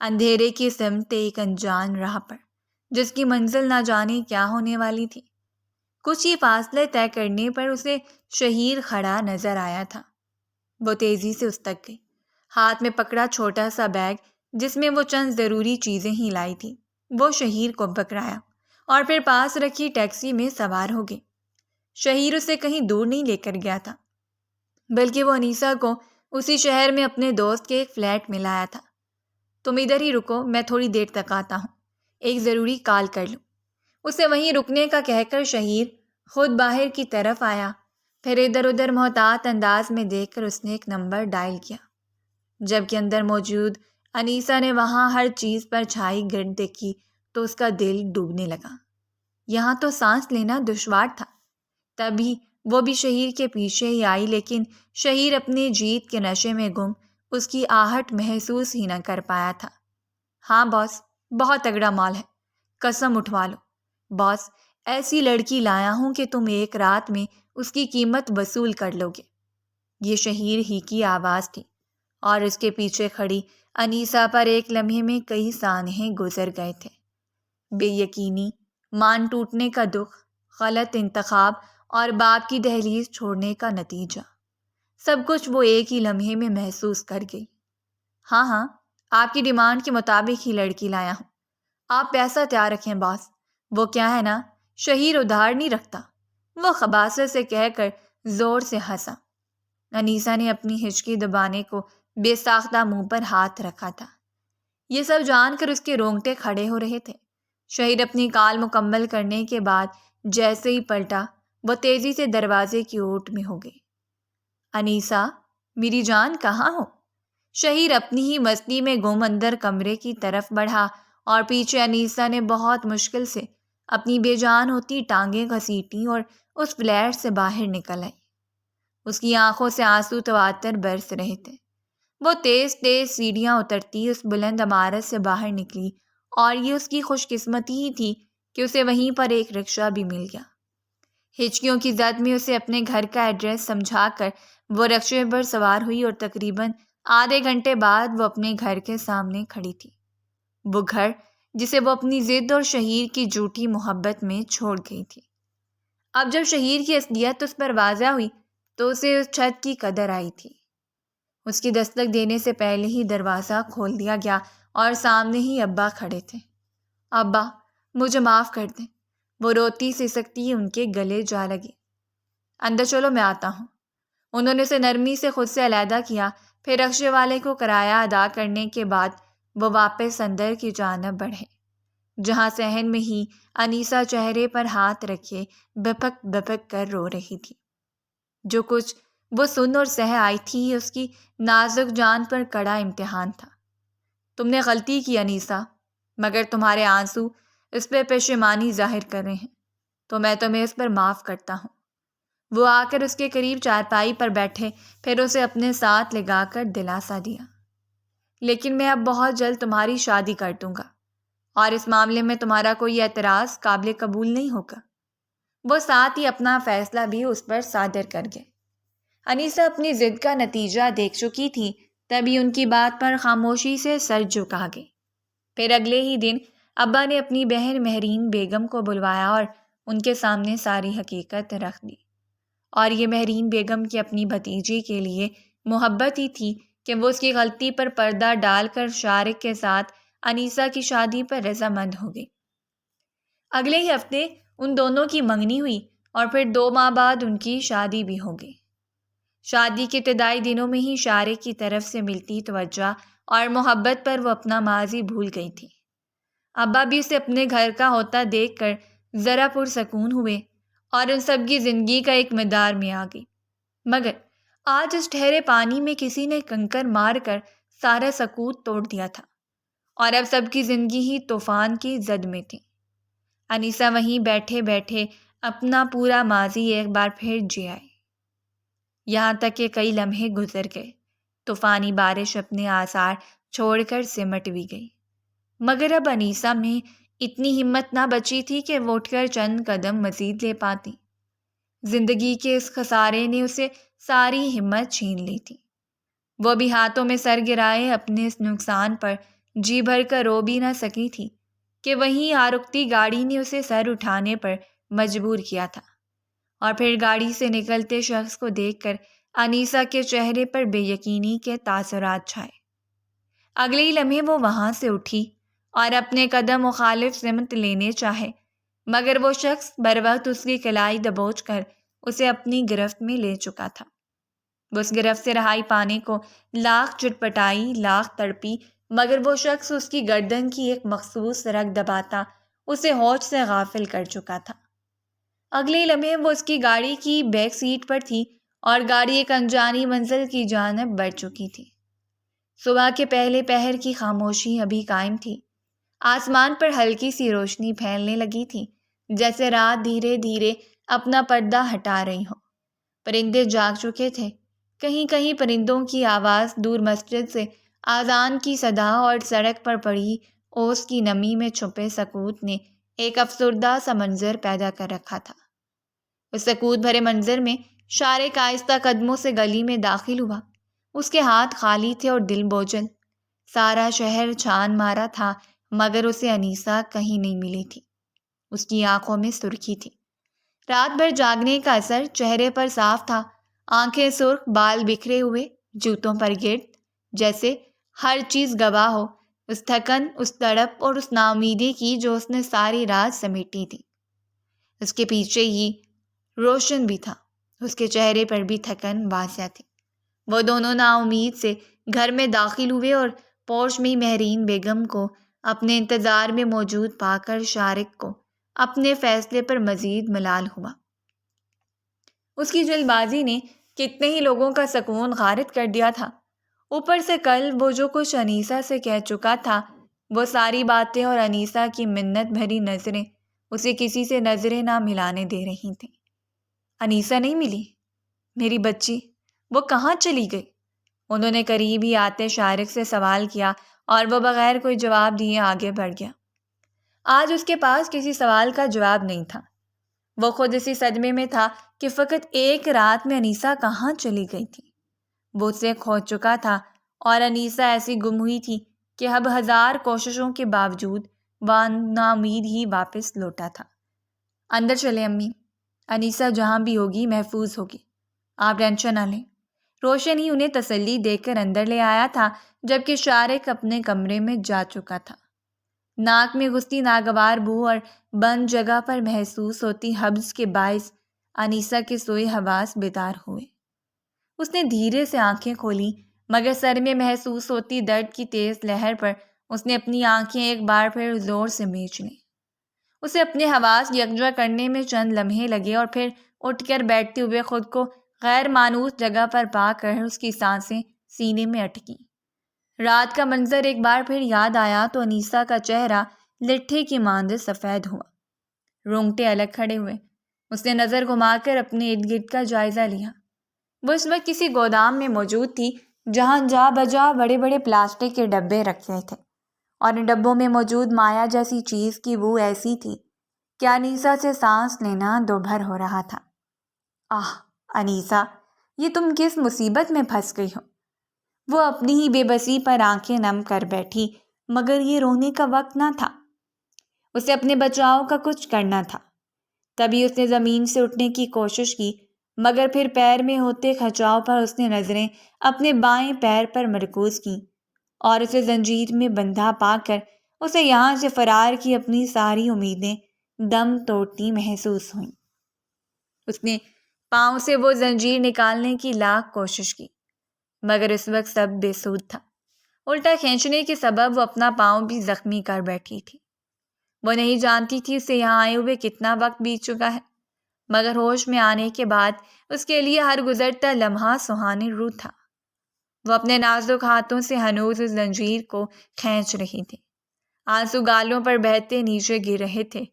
اندھیرے کی سمت ایک انجان راہ پر، جس کی منزل نہ جانے کیا ہونے والی تھی۔ کچھ ہی فاصلے طے کرنے پر اسے شہیر کھڑا نظر آیا تھا۔ وہ تیزی سے اس تک گئی، ہاتھ میں پکڑا چھوٹا سا بیگ جس میں وہ چند ضروری چیزیں ہی لائی تھی۔ وہ شہیر کو پکڑایا اور پھر پاس رکھی ٹیکسی میں سوار ہو گئی۔ شہیر اسے کہیں دور نہیں لے کر گیا تھا، بلکہ وہ انیسہ کو اسی شہر میں اپنے دوست کے ایک فلیٹ میں لایا تھا۔ تم ادھر ہی رکو، میں تھوڑی دیر تک آتا ہوں، ایک ضروری کال کر لوں۔ اسے وہیں رکنے کا کہہ کر شہیر خود باہر کی طرف آیا، پھر ادھر ادھر محتاط انداز میں دیکھ کر اس نے ایک نمبر ڈائل کیا۔ جبکہ اندر موجود انیسہ نے وہاں ہر چیز پر چھائی گرد دیکھی تو اس کا دل ڈوبنے لگا۔ یہاں تو سانس لینا دشوار تھا۔ تبھی وہ بھی شہیر کے پیچھے ہی آئی، لیکن شہیر اپنی جیت کے نشے میں گم اس کی آہٹ محسوس ہی نہ کر پایا تھا۔ ہاں باس، بہت تگڑا مال ہے، قسم اٹھوا لو باس، ایسی لڑکی لایا ہوں کہ تم ایک رات میں اس کی قیمت وصول کر لو گے۔ یہ شہیر ہی کی آواز تھی اور اس کے پیچھے کھڑی انیسہ پر ایک لمحے میں کئی سانحے گزر گئے تھے۔ بے یقینی، مان ٹوٹنے کا دکھ، غلط انتخاب اور باپ کی دہلیز چھوڑنے کا نتیجہ، سب کچھ وہ ایک ہی لمحے میں محسوس کر گئی۔ ہاں، آپ کی ڈیمانڈ کے مطابق ہی لڑکی لایا ہوں۔ آپ پیسہ تیار رکھیں باس۔ وہ کیا ہے نا، شہیر ادھار نہیں رکھتا، وہ خباثت سے کہہ کر زور سے ہنسا۔ انیسہ نے اپنی ہچکی دبانے کو بے ساختہ منہ پر ہاتھ رکھا تھا۔ یہ سب جان کر اس کے رونگٹے کھڑے ہو رہے تھے۔ شہیر اپنی کال مکمل کرنے کے بعد جیسے ہی پلٹا، وہ تیزی سے دروازے کی اوٹ میں ہو گئی۔ انیسہ، میری جان کہاں ہو؟ شہیر اپنی ہی مستی میں گم اندر کمرے کی طرف بڑھا اور پیچھے انیسہ نے بہت مشکل سے اپنی بے جان ہوتی ٹانگیں گھسیٹی اور اس فلیٹ سے باہر نکل آئی۔ اس کی آنکھوں سے آنسو تواتر برس رہے تھے۔ وہ تیز تیز سیڑھیاں اترتی اس بلند عمارت سے باہر نکلی اور یہ اس کی خوش قسمتی ہی تھی کہ اسے وہیں پر ایک رکشہ بھی مل گیا۔ ہچکیوں کی زد میں اسے اپنے گھر کا ایڈریس سمجھا کر وہ رکشے پر سوار ہوئی اور تقریباً آدھے گھنٹے بعد وہ اپنے گھر کے سامنے کھڑی تھی۔ وہ گھر جسے وہ اپنی ضد اور شہیر کی جھوٹی محبت میں چھوڑ گئی تھی۔ اب جب شہیر کی اصلیت اس پر واضح ہوئی تو اسے اس چھت کی قدر آئی تھی۔ اس کی دستک دینے سے پہلے ہی دروازہ کھول دیا گیا اور سامنے ہی ابا کھڑے تھے۔ ابا، مجھے معاف کر دیں۔ وہ روتی سسکتی ان کے گلے جا لگی۔ اندر چلو، میں آتا ہوں۔ انہوں نے اسے نرمی سے خود سے علیحدہ کیا، پھر رکشے والے کو کرایہ ادا کرنے کے بعد وہ واپس اندر کی جانب بڑھے، جہاں صحن میں ہی انیسہ چہرے پر ہاتھ رکھے بپک بپک کر رو رہی تھی۔ جو کچھ وہ سن اور سہ آئی تھی اس کی نازک جان پر کڑا امتحان تھا۔ تم نے غلطی کی انیسہ، مگر تمہارے آنسو اس پہ پشیمانی ظاہر کر رہے ہیں، تو میں تمہیں اس پر معاف کرتا ہوں۔ وہ آ کر اس کے قریب چارپائی پر بیٹھے، پھر اسے اپنے ساتھ لگا کر دلاسا دیا۔ لیکن میں اب بہت جلد تمہاری شادی کر دوں گا اور اس معاملے میں تمہارا کوئی اعتراض قابل قبول نہیں ہوگا۔ وہ ساتھ ہی اپنا فیصلہ بھی اس پر صادر کر گئے۔ انیسہ اپنی ضد کا نتیجہ دیکھ چکی تھی، تبھی ان کی بات پر خاموشی سے سر جھکا گئی۔ پھر اگلے ہی دن ابا نے اپنی بہن مہرین بیگم کو بلوایا اور ان کے سامنے ساری حقیقت رکھ دی۔ اور یہ مہرین بیگم کی اپنی بھتیجی کے لیے محبت ہی تھی کہ وہ اس کی غلطی پر پردہ ڈال کر شارق کے ساتھ انیسہ کی شادی پر رضامند ہو گئی۔ اگلے ہی ہفتے ان دونوں کی منگنی ہوئی اور پھر 2 ماہ بعد ان کی شادی بھی ہو گئی۔ شادی کے ابتدائی دنوں میں ہی شارق کی طرف سے ملتی توجہ اور محبت پر وہ اپنا ماضی بھول گئی تھی۔ ابا بھی اسے اپنے گھر کا ہوتا دیکھ کر ذرا پرسکون ہوئے اور ان سب کی زندگی کا ایک مدار میں آ گئی۔ مگر آج اس ٹھہرے پانی میں کسی نے کنکر مار کر سارا سکوت توڑ دیا تھا اور اب سب کی زندگی ہی طوفان کی زد میں تھی۔ انیسہ وہیں بیٹھے بیٹھے اپنا پورا ماضی ایک بار پھر جی آئی، یہاں تک کہ کئی لمحے گزر گئے، طوفانی بارش اپنے آثار چھوڑ کر سمٹ بھی گئی، مگر اب انیسہ میں اتنی ہمت نہ بچی تھی کہ وہ اٹھ کر چند قدم مزید لے پاتی۔ زندگی کے اس خسارے نے اسے ساری ہمت چھین لی تھی۔ وہ بھی ہاتھوں میں سر گرائے اپنے اس نقصان پر جی بھر کر رو بھی نہ سکی تھی کہ وہیں آرکتی گاڑی نے اسے سر اٹھانے پر مجبور کیا تھا، اور پھر گاڑی سے نکلتے شخص کو دیکھ کر انیسہ کے چہرے پر بے یقینی کے تاثرات چھائے۔ اگلے ہی لمحے وہ وہاں سے اٹھی اور اپنے قدم مخالف سمت لینے چاہے، مگر وہ شخص بروقت اس کی کلائی دبوچ کر اسے اپنی گرفت میں لے چکا تھا۔ وہ اس گرفت سے رہائی پانے کو لاکھ چٹپٹائی، لاکھ تڑپی، مگر وہ شخص اس کی گردن کی ایک مخصوص رگ دباتا اسے ہوش سے غافل کر چکا تھا۔ اگلے ہی لمحے وہ اس کی گاڑی کی بیک سیٹ پر تھی اور گاڑی ایک انجانی منزل کی جانب بڑھ چکی تھی۔ صبح کے پہلے پہر کی خاموشی ابھی قائم تھی۔ آسمان پر ہلکی سی روشنی پھیلنے لگی تھی، جیسے رات دھیرے دھیرے اپنا پردہ ہٹا رہی ہو۔ پرندے جاگ چکے تھے، کہیں کہیں پرندوں کی آواز دور مسجد سے اذان کی صدا اور سڑک پر پڑی اوس کی نمی میں چھپے سکوت نے ایک افسردہ سا منظر پیدا کر رکھا تھا۔ اس سکوت بھرے منظر میں شارق آہستہ قدموں سے گلی میں داخل ہوا۔ اس کے ہاتھ خالی تھے اور دل بوجھل۔ سارا شہر چھان مارا تھا مگر اسے انیسہ کہیں نہیں ملی تھی۔ اس کی آنکھوں میں سرخی تھی۔ رات بھر جاگنے کا اثر چہرے پر صاف تھا، آنکھیں سرخ، بال بکھرے ہوئے، جوتوں پر گرد، جیسے ہر چیز گواہ ہو اس تھکن، اس تڑپ اور اس ناامیدی کی جو اس نے ساری رات سمیٹی تھی۔ اس کے پیچھے ہی روشن بھی تھا، اس کے چہرے پر بھی تھکن واضح تھی۔ وہ دونوں نا امید سے گھر میں داخل ہوئے اور پورچ میں مہرین بیگم کو اپنے انتظار میں موجود پا کر شارق کو اپنے فیصلے پر مزید ملال ہوا۔ اس کی جلد بازی نے کتنے ہی لوگوں کا سکون غارت کر دیا تھا۔ اوپر سے کل وہ جو کچھ انیسہ سے کہہ چکا تھا، وہ ساری باتیں اور انیسہ کی منت بھری نظریں اسے کسی سے نظریں نہ ملانے دے رہی تھیں۔ انیسہ نہیں ملی؟ میری بچی، وہ کہاں چلی گئی؟ انہوں نے قریب ہی آتے شارق سے سوال کیا اور وہ بغیر کوئی جواب دیے آگے بڑھ گیا۔ آج اس کے پاس کسی سوال کا جواب نہیں تھا۔ وہ خود اسی صدمے میں تھا کہ فقط ایک رات میں انیسہ کہاں چلی گئی تھی۔ وہ اسے کھو چکا تھا اور انیسہ ایسی گم ہوئی تھی کہ اب ہزار کوششوں کے باوجود وہ ناامید ہی واپس لوٹا تھا۔ اندر چلے امی، انیسہ جہاں بھی ہوگی محفوظ ہوگی، آپ ٹینشن نہ لیں۔ روشن ہی انہیں تسلی دے کر اندر لے آیا تھا جبکہ شارق اپنے کمرے میں جا چکا تھا۔ ناک میں گھستی ناگوار بو اور بند جگہ پر محسوس ہوتی حبس کے باعث انیسہ کے سوئے حواس بیدار ہوئے۔ اس نے دھیرے سے آنکھیں کھولیں مگر سر میں محسوس ہوتی درد کی تیز لہر پر اس نے اپنی آنکھیں ایک بار پھر زور سے میچ لیں۔ اسے اپنے حواس یکجا کرنے میں چند لمحے لگے اور پھر اٹھ کر بیٹھتے ہوئے خود کو غیر مانوس جگہ پر پا کر اس کی سانسیں سینے میں اٹکیں۔ رات کا منظر ایک بار پھر یاد آیا تو انیسہ کا چہرہ لٹھے کی مانند سفید ہوا، رونگٹے الگ کھڑے ہوئے۔ اس نے نظر گھما کر اپنے ارد گرد کا جائزہ لیا۔ وہ اس وقت کسی گودام میں موجود تھی جہاں جا بجا بڑے بڑے پلاسٹک کے ڈبے رکھے تھے اور ان ڈبوں میں موجود مایا جیسی چیز کی بو ایسی تھی کہ انیسہ سے سانس لینا دوبھر ہو رہا تھا۔ آہ انیسہ، یہ تم کس مصیبت میں پھنس گئی ہو؟ وہ اپنی ہی بے بسی پر آنکھیں نم کر بیٹھی مگر یہ رونے کا وقت نہ تھا۔ اسے اپنے بچاؤ کا کچھ کرنا تھا۔ تبھی اس نے زمین سے اٹھنے کی کوشش کی مگر پھر پیر میں ہوتے کھچاؤ پر اس نے نظریں اپنے بائیں پیر پر مرکوز کیں اور اسے زنجیر میں بندھا پا کر اسے یہاں سے فرار کی اپنی ساری امیدیں دم توڑتی محسوس ہوئیں۔ اس نے پاؤں سے وہ زنجیر نکالنے کی لاکھ کوشش کی مگر اس وقت سب بے سود تھا۔ الٹا کھینچنے کے سبب وہ اپنا پاؤں بھی زخمی کر بیٹھی تھی۔ وہ نہیں جانتی تھی اسے یہاں آئے ہوئے کتنا وقت بیت چکا ہے مگر ہوش میں آنے کے بعد اس کے لیے ہر گزرتا لمحہ سہانے رو تھا۔ وہ اپنے نازک ہاتھوں سے ہنوز اس زنجیر کو کھینچ رہی تھی۔ آنسو گالوں پر بہتے نیچے گر رہے تھے۔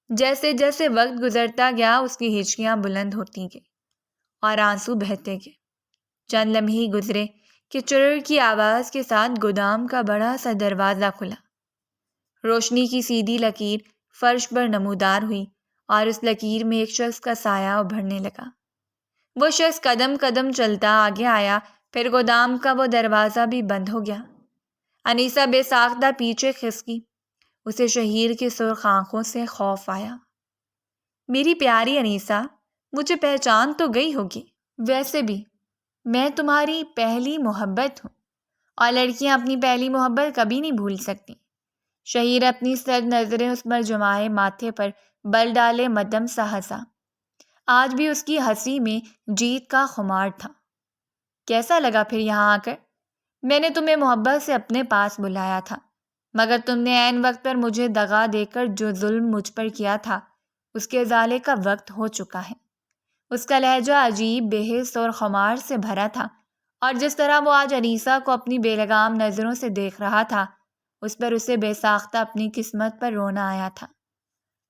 جیسے جیسے وقت گزرتا گیا اس کی ہچکیاں بلند ہوتی گئی اور آنسو بہتے گئے۔ چند لمحے گزرے کہ چرر کی آواز کے ساتھ گودام کا بڑا سا دروازہ کھلا۔ روشنی کی سیدھی لکیر فرش پر نمودار ہوئی اور اس لکیر میں ایک شخص کا سایہ ابھرنے لگا۔ وہ شخص قدم قدم چلتا آگے آیا، پھر گودام کا وہ دروازہ بھی بند ہو گیا۔ انیسہ بے ساختہ پیچھے کھسکی۔ اسے شہیر کی سرخ آنکھوں سے خوف آیا۔ میری پیاری انیسہ، مجھے پہچان تو گئی ہوگی، ویسے بھی میں تمہاری پہلی محبت ہوں اور لڑکیاں اپنی پہلی محبت کبھی نہیں بھول سکتی۔ شہیر اپنی سرد نظریں اس پر جمائے ماتھے پر بل ڈالے مدھم سا ہنسا۔ آج بھی اس کی ہنسی میں جیت کا خمار تھا۔ کیسا لگا پھر یہاں آ کر؟ میں نے تمہیں محبت سے اپنے پاس بلایا تھا مگر تم نے عین وقت پر مجھے دغا دے کر جو ظلم مجھ پر کیا تھا اس کے ازالے کا وقت ہو چکا ہے۔ اس کا لہجہ عجیب بے حس اور خمار سے بھرا تھا اور جس طرح وہ آج انیسہ کو اپنی بے لگام نظروں سے دیکھ رہا تھا اس پر اسے بے ساختہ اپنی قسمت پر رونا آیا تھا۔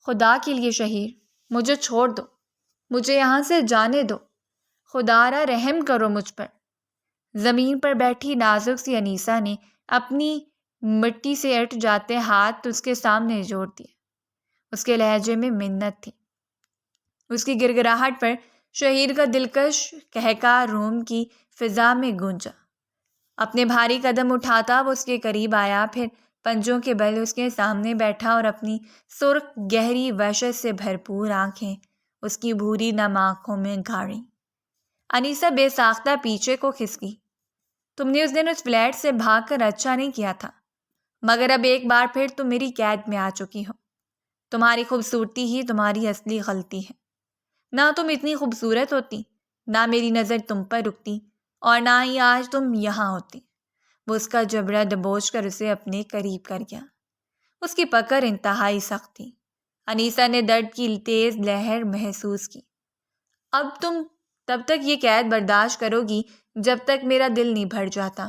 خدا کے لیے شہیر، مجھے چھوڑ دو، مجھے یہاں سے جانے دو، خدا را رحم کرو مجھ پر۔ زمین پر بیٹھی نازک سی انیسہ نے اپنی مٹی سے اٹھ جاتے ہاتھ اس کے سامنے جوڑ دیے۔ اس کے لہجے میں منت تھی۔ اس کی گڑگڑاہٹ پر شہیر کا دلکش کہکا روم کی فضا میں گونجا۔ اپنے بھاری قدم اٹھاتا وہ اس کے قریب آیا، پھر پنجوں کے بل اس کے سامنے بیٹھا اور اپنی سرخ گہری وحشت سے بھرپور آنکھیں اس کی بھوری نم آنکھوں میں گاڑیں۔ انیسہ بے ساختہ پیچھے کو کھسکی۔ تم نے اس دن اس فلیٹ سے بھاگ کر اچھا نہیں کیا تھا، مگر اب ایک بار پھر تم میری قید میں آ چکی ہو۔ تمہاری خوبصورتی ہی تمہاری اصلی غلطی ہے۔ نہ تم اتنی خوبصورت ہوتی، نہ میری نظر تم پر رکتی، اور نہ ہی آج تم یہاں ہوتی۔ وہ اس کا جبڑا دبوچ کر اسے اپنے قریب کر گیا۔ اس کی پکڑ انتہائی سخت تھی۔ انیسہ نے درد کی تیز لہر محسوس کی۔ اب تم تب تک یہ قید برداشت کرو گی جب تک میرا دل نہیں بھر جاتا،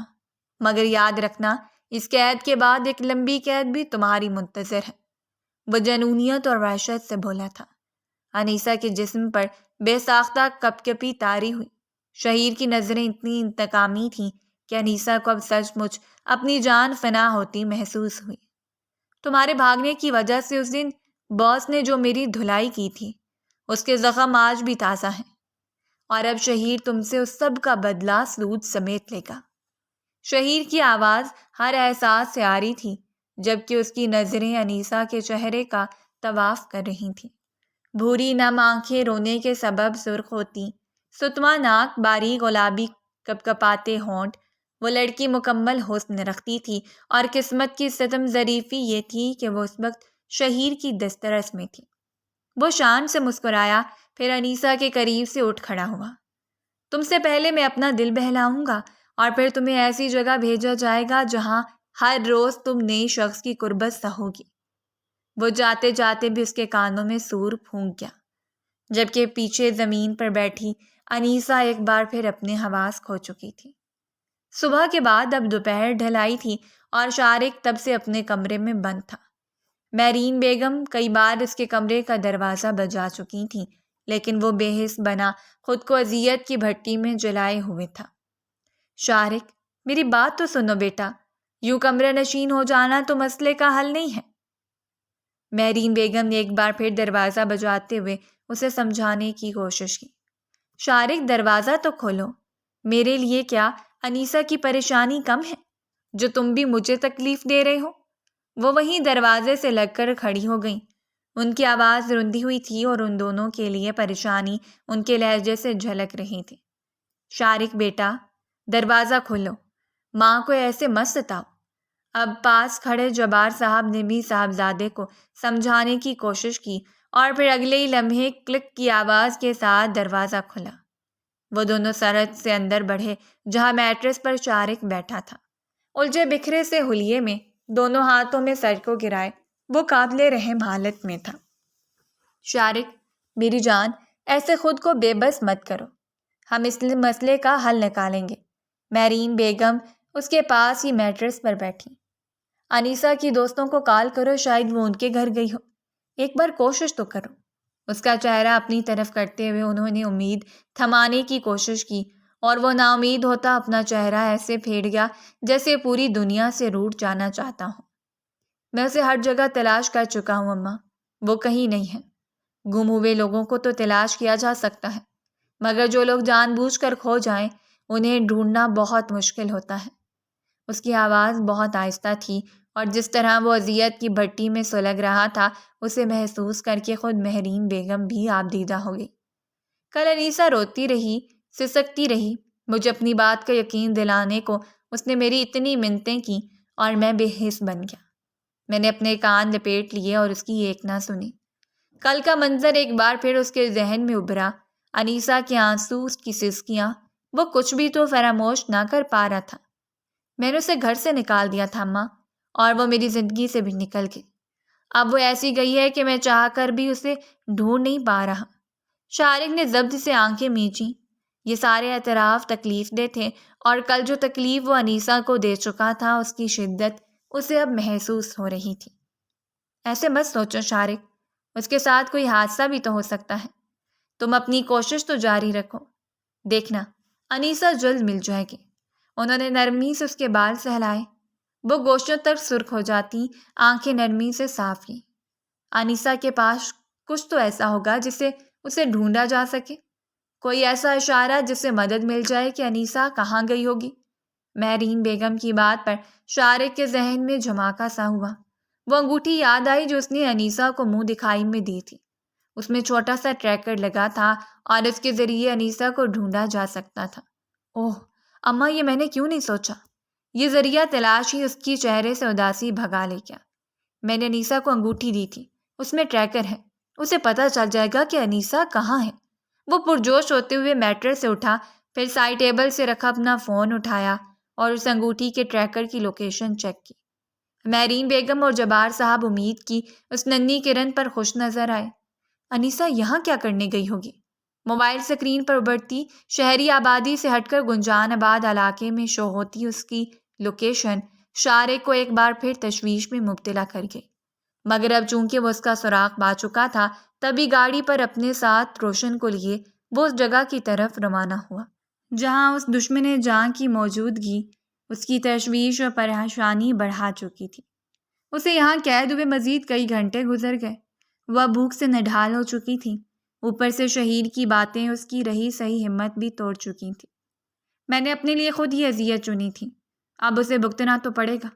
مگر یاد رکھنا اس قید کے بعد ایک لمبی قید بھی تمہاری منتظر ہے۔ وہ جنونیت اور وحشت سے بولا تھا۔ انیسہ کے جسم پر بے ساختہ کپ کپی طاری ہوئی۔ شہیر کی نظریں اتنی انتقامی تھیں کہ انیسہ کو اب سچ مچ اپنی جان فنا ہوتی محسوس ہوئی۔ تمہارے بھاگنے کی وجہ سے اس دن باس نے جو میری دھلائی کی تھی، اس کے زخم آج بھی تازہ ہیں، اور اب شہیر تم سے اس سب کا بدلہ سود سمیت لے گا۔ شہیر کی آواز ہر احساس سے آ رہی تھی، جبکہ اس کی نظریں انیسہ کے چہرے کا طواف کر رہی تھیں۔ بھوری نم آنکھیں رونے کے سبب سرخ ہوتی، ستما ناک، باریک گلابی کپ کپاتے ہونٹ۔ وہ لڑکی مکمل حسن رکھتی تھی، اور قسمت کی ستم ظریفی یہ تھی کہ وہ اس وقت شہیر کی دسترس میں تھی۔ وہ شان سے مسکرایا، پھر انیسہ کے قریب سے اٹھ کھڑا ہوا۔ تم سے پہلے میں اپنا دل بہلاؤں گا، اور پھر تمہیں ایسی جگہ بھیجا جائے گا جہاں ہر روز تم نئی شخص کی قربت سہو گی۔ وہ جاتے جاتے بھی اس کے کانوں میں سور پھونک گیا، جبکہ پیچھے زمین پر بیٹھی انیسہ ایک بار پھر اپنے حواس کھو چکی تھی۔ صبح کے بعد اب دوپہر ڈھل آئی تھی، اور شارق تب سے اپنے کمرے میں بند تھا۔ میرین بیگم کئی بار اس کے کمرے کا دروازہ بجا چکی تھی، لیکن وہ بے حس بنا خود کو اذیت کی بھٹی میں جلائے ہوئے تھا۔ شارق، میری بات تو سنو بیٹا، یوں کمرہ نشین ہو جانا تو مسئلے کا حل نہیں ہے۔ میرین بیگم نے ایک بار پھر دروازہ بجاتے ہوئے اسے سمجھانے کی کوشش کی۔ شارق، دروازہ تو کھولو۔ میرے لیے کیا انیسہ کی پریشانی کم ہے جو تم بھی مجھے تکلیف دے رہے ہو؟ وہ وہیں دروازے سے لگ کر کھڑی ہو گئیں۔ ان کی آواز رندی ہوئی تھی، اور ان دونوں کے لیے پریشانی ان کے لہجے سے جھلک رہی تھی۔ شارق بیٹا، دروازہ کھولو، ماں کو ایسے مت ستاؤ۔ اب پاس کھڑے جبار صاحب نے بھی صاحبزادے کو سمجھانے کی کوشش کی، اور پھر اگلے ہی لمحے کلک کی آواز کے ساتھ دروازہ کھلا۔ وہ دونوں سرحد سے اندر بڑھے جہاں میٹرس پر شارق بیٹھا تھا۔ الجھے بکھرے سے حلیے میں دونوں ہاتھوں میں سر کو گرائے وہ قابل رحم حالت میں تھا۔ شارق، میری جان، ایسے خود کو بے بس مت کرو، ہم اس مسئلے کا حل نکالیں گے۔ میرین بیگم اس کے پاس ہی میٹرس پر بیٹھی۔ انیسہ کی دوستوں کو کال کرو، شاید وہ ان کے گھر گئی ہو، ایک بار کوشش تو کرو۔ اس کا چہرہ اپنی طرف کرتے ہوئے انہوں نے امید تھمانے کی کوشش کی، اور وہ نا امید ہوتا اپنا چہرہ ایسے پھیڑ گیا جیسے پوری دنیا سے روٹھ جانا چاہتا ہوں۔ میں اسے ہر جگہ تلاش کر چکا ہوں اماں، وہ کہیں نہیں ہے۔ گم ہوئے لوگوں کو تو تلاش کیا جا سکتا ہے، مگر جو لوگ جان بوجھ کر کھو جائیں انہیں ڈھونڈنا بہت مشکل ہوتا ہے۔ اس کی آواز بہت آہستہ تھی، اور جس طرح وہ اذیت کی بھٹی میں سلگ رہا تھا اسے محسوس کر کے خود میرین بیگم بھی آپ دیدہ ہو گئی۔ کل انیسہ روتی رہی، سسکتی رہی، مجھے اپنی بات کا یقین دلانے کو اس نے میری اتنی منتیں کی، اور میں بے حس بن گیا۔ میں نے اپنے کان لپیٹ لیے اور اس کی ایک نہ سنی۔ کل کا منظر ایک بار پھر اس کے ذہن میں ابھرا، انیسہ کے آنسو، اس کی سسکیاں، وہ کچھ بھی تو فراموش نہ کر پا رہا تھا۔ میں نے اسے گھر سے نکال دیا تھا ماں، اور وہ میری زندگی سے بھی نکل گئی۔ اب وہ ایسی گئی ہے کہ میں چاہ کر بھی اسے ڈھونڈ نہیں پا رہا۔ شارق نے ضبط سے آنکھیں میچیں۔ یہ سارے اعتراف تکلیف دہ تھے، اور کل جو تکلیف وہ انیسہ کو دے چکا تھا اس کی شدت اسے اب محسوس ہو رہی تھی۔ ایسے مت سوچو شارق، اس کے ساتھ کوئی حادثہ بھی تو ہو سکتا ہے۔ تم اپنی کوشش تو جاری رکھو، دیکھنا انیسہ جلد مل جائے گی۔ انہوں نے نرمی سے اس کے بال سہلائے، وہ گوشوں تک سرخ ہو جاتی، آنکھیں نرمی سے صاف کی۔ انیسا کے پاس کچھ تو ایسا ہوگا جسے اسے ڈھونڈا جا سکے، کوئی ایسا اشارہ جس سے مدد مل جائے کہ انیسا کہاں گئی ہوگی۔ مہرین بیگم کی بات پر شارق کے ذہن میں جھماکا سا ہوا۔ وہ انگوٹھی یاد آئی جو اس نے انیسا کو منہ دکھائی میں دی تھی۔ اس میں چھوٹا سا ٹریکر لگا تھا اور اس کے ذریعے انیسا کو ڈھونڈا جا سکتا تھا۔ اوہ اماں، یہ میں نے کیوں نہیں سوچا۔ یہ ذریعہ تلاش ہی اس کی چہرے سے اداسی بھگا لے گیا۔ میں نے انیسا کو انگوٹھی دی تھی، اس میں ٹریکر ہے، اسے پتہ چل جائے گا کہ انیسا کہاں ہے۔ وہ پرجوش ہوتے ہوئے میٹر سے اٹھا، پھر سائڈ ٹیبل سے رکھا اپنا فون اٹھایا اور اس انگوٹھی کے ٹریکر کی لوکیشن چیک کی۔ مہرین بیگم اور جبار صاحب امید کی اس ننھی کرن پر خوش نظر آئے۔ انیسا یہاں کیا کرنے گئی ہوگی؟ موبائل سکرین پر ابھرتی شہری آبادی سے ہٹ کر گنجان آباد علاقے میں شو ہوتی اس کی لوکیشن شارق کو ایک بار پھر تشویش میں مبتلا کر گئی، مگر اب چونکہ وہ اس کا سراغ پا چکا تھا، تبھی گاڑی پر اپنے ساتھ روشن کو لیے وہ اس جگہ کی طرف روانہ ہوا جہاں اس دشمن جاں کی موجودگی اس کی تشویش اور پریشانی بڑھا چکی تھی۔ اسے یہاں قید ہوئے مزید کئی گھنٹے گزر گئے۔ وہ بھوک سے نڈھال ہو چکی تھی، اوپر سے شہید کی باتیں اس کی رہی سہی ہمت بھی توڑ چکی تھی۔ میں نے اپنے لیے خود ہی اذیت چنی تھی، اب اسے بھگتنا تو پڑے گا۔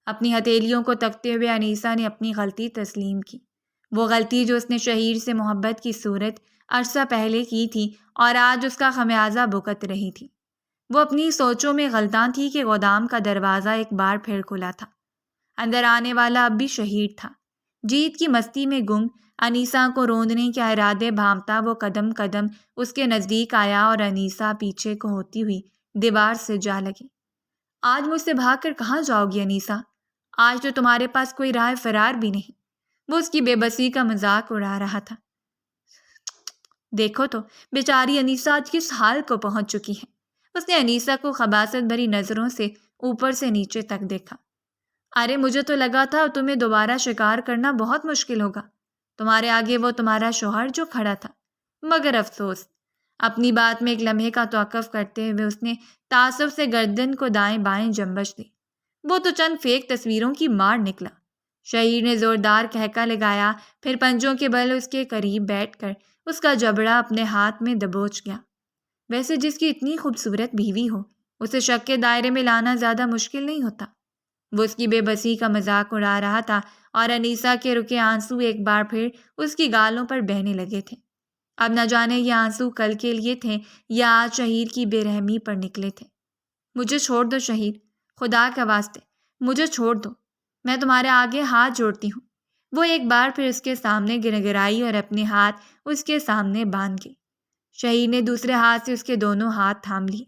اپنی ہتھیلیوں کو تکتے ہوئے انیسا نے اپنی غلطی تسلیم کی، وہ غلطی جو اس نے شہید سے محبت کی صورت عرصہ پہلے کی تھی اور آج اس کا خمیازہ بھگت رہی تھی۔ وہ اپنی سوچوں میں غلطاں تھی کہ گودام کا دروازہ ایک بار پھر کھلا تھا، اندر آنے والا اب بھی شہید تھا۔ جیت کی مستی میں گم انیسا کو روندنے کے ارادے بھانپتا وہ قدم قدم اس کے نزدیک آیا اور انیسا پیچھے کو ہوتی ہوئی دیوار سے جا لگی۔ آج مجھ سے بھاگ کر کہاں جاؤ گی انیسا؟ آج تو تمہارے پاس کوئی راہ فرار بھی نہیں۔ وہ اس کی بے بسی کا مذاق اڑا رہا تھا۔ دیکھو تو بیچاری انیسا آج کس حال کو پہنچ چکی ہے۔ اس نے انیسا کو خباثت بھری نظروں سے اوپر سے نیچے تک دیکھا۔ ارے مجھے تو لگا تھا تمہیں دوبارہ شکار کرنا بہت مشکل ہوگا، تمہارے آگے وہ تمہارا شوہر جو کھڑا تھا۔ مگر افسوس۔ اپنی بات میں ایک لمحے کا توقف کرتے ہوئے اس نے تعصب سے گردن کو دائیں بائیں جنبش دی۔ وہ تو چند فیک تصویروں کی مار نکلا۔ شہید نے زوردار کہکا لگایا، پھر پنجوں کے بل اس کے قریب بیٹھ کر اس کا جبڑا اپنے ہاتھ میں دبوچ گیا۔ ویسے جس کی اتنی خوبصورت بیوی ہو، اسے شک کے دائرے میں لانا زیادہ مشکل نہیں ہوتا۔ وہ اس کی بے بسی کا مذاق اڑا رہا تھا اور انیسا کے رکے آنسو ایک بار پھر اس کی گالوں پر بہنے لگے تھے۔ اب نہ جانے یہ آنسو کل کے لیے تھے یا آج شہید کی بے رحمی پر نکلے تھے۔ مجھے چھوڑ دو شہید، خدا کے واسطے مجھے چھوڑ دو، میں تمہارے آگے ہاتھ جوڑتی ہوں۔ وہ ایک بار پھر اس کے سامنے گڑگڑائی اور اپنے ہاتھ اس کے سامنے باندھ گئی۔ شہید نے دوسرے ہاتھ سے اس کے دونوں ہاتھ تھام لیے۔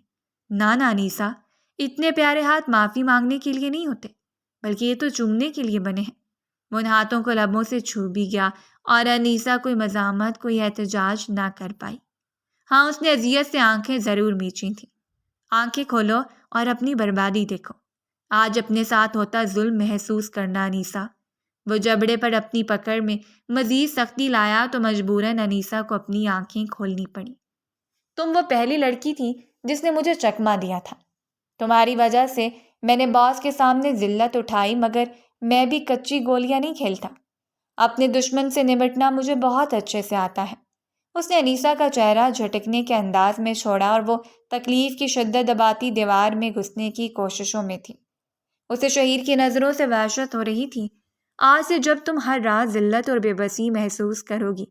نہ انیسا، اتنے پیارے ہاتھ معافی مانگنے کے لیے نہیں ہوتے، بلکہ یہ تو چومنے کے لیے بنے ہیں۔ وہ ان ہاتھوں کو لبوں سے چھو بھی گیا اور انیسا کوئی مزاحمت کوئی احتجاج نہ کر پائی۔ ہاں اس نے اذیت سے آنکھیں ضرور میچی تھیں۔ آنکھیں کھولو اور اپنی بربادی دیکھو۔ آج اپنے ساتھ ہوتا ظلم محسوس کرنا انیسا۔ وہ جبڑے پر اپنی پکڑ میں مزید سختی لایا تو مجبوراً انیسا کو اپنی آنکھیں کھولنی پڑی۔ تم وہ پہلی لڑکی تھی جس نے مجھے چکما دیا تھا۔ تمہاری وجہ سے میں نے باس کے سامنے ذلت اٹھائی، مگر میں بھی کچی گولیاں نہیں کھیلتا۔ اپنے دشمن سے نمٹنا مجھے بہت اچھے سے آتا ہے۔ اس نے انیسا کا چہرہ جھٹکنے کے انداز میں چھوڑا اور وہ تکلیف کی شدت دباتی دیوار میں گھسنے کی کوششوں میں تھی۔ اسے شہید کی نظروں سے وحشت ہو رہی تھی۔ آج سے جب تم ہر رات ذلت اور بے بسی محسوس کرو گی،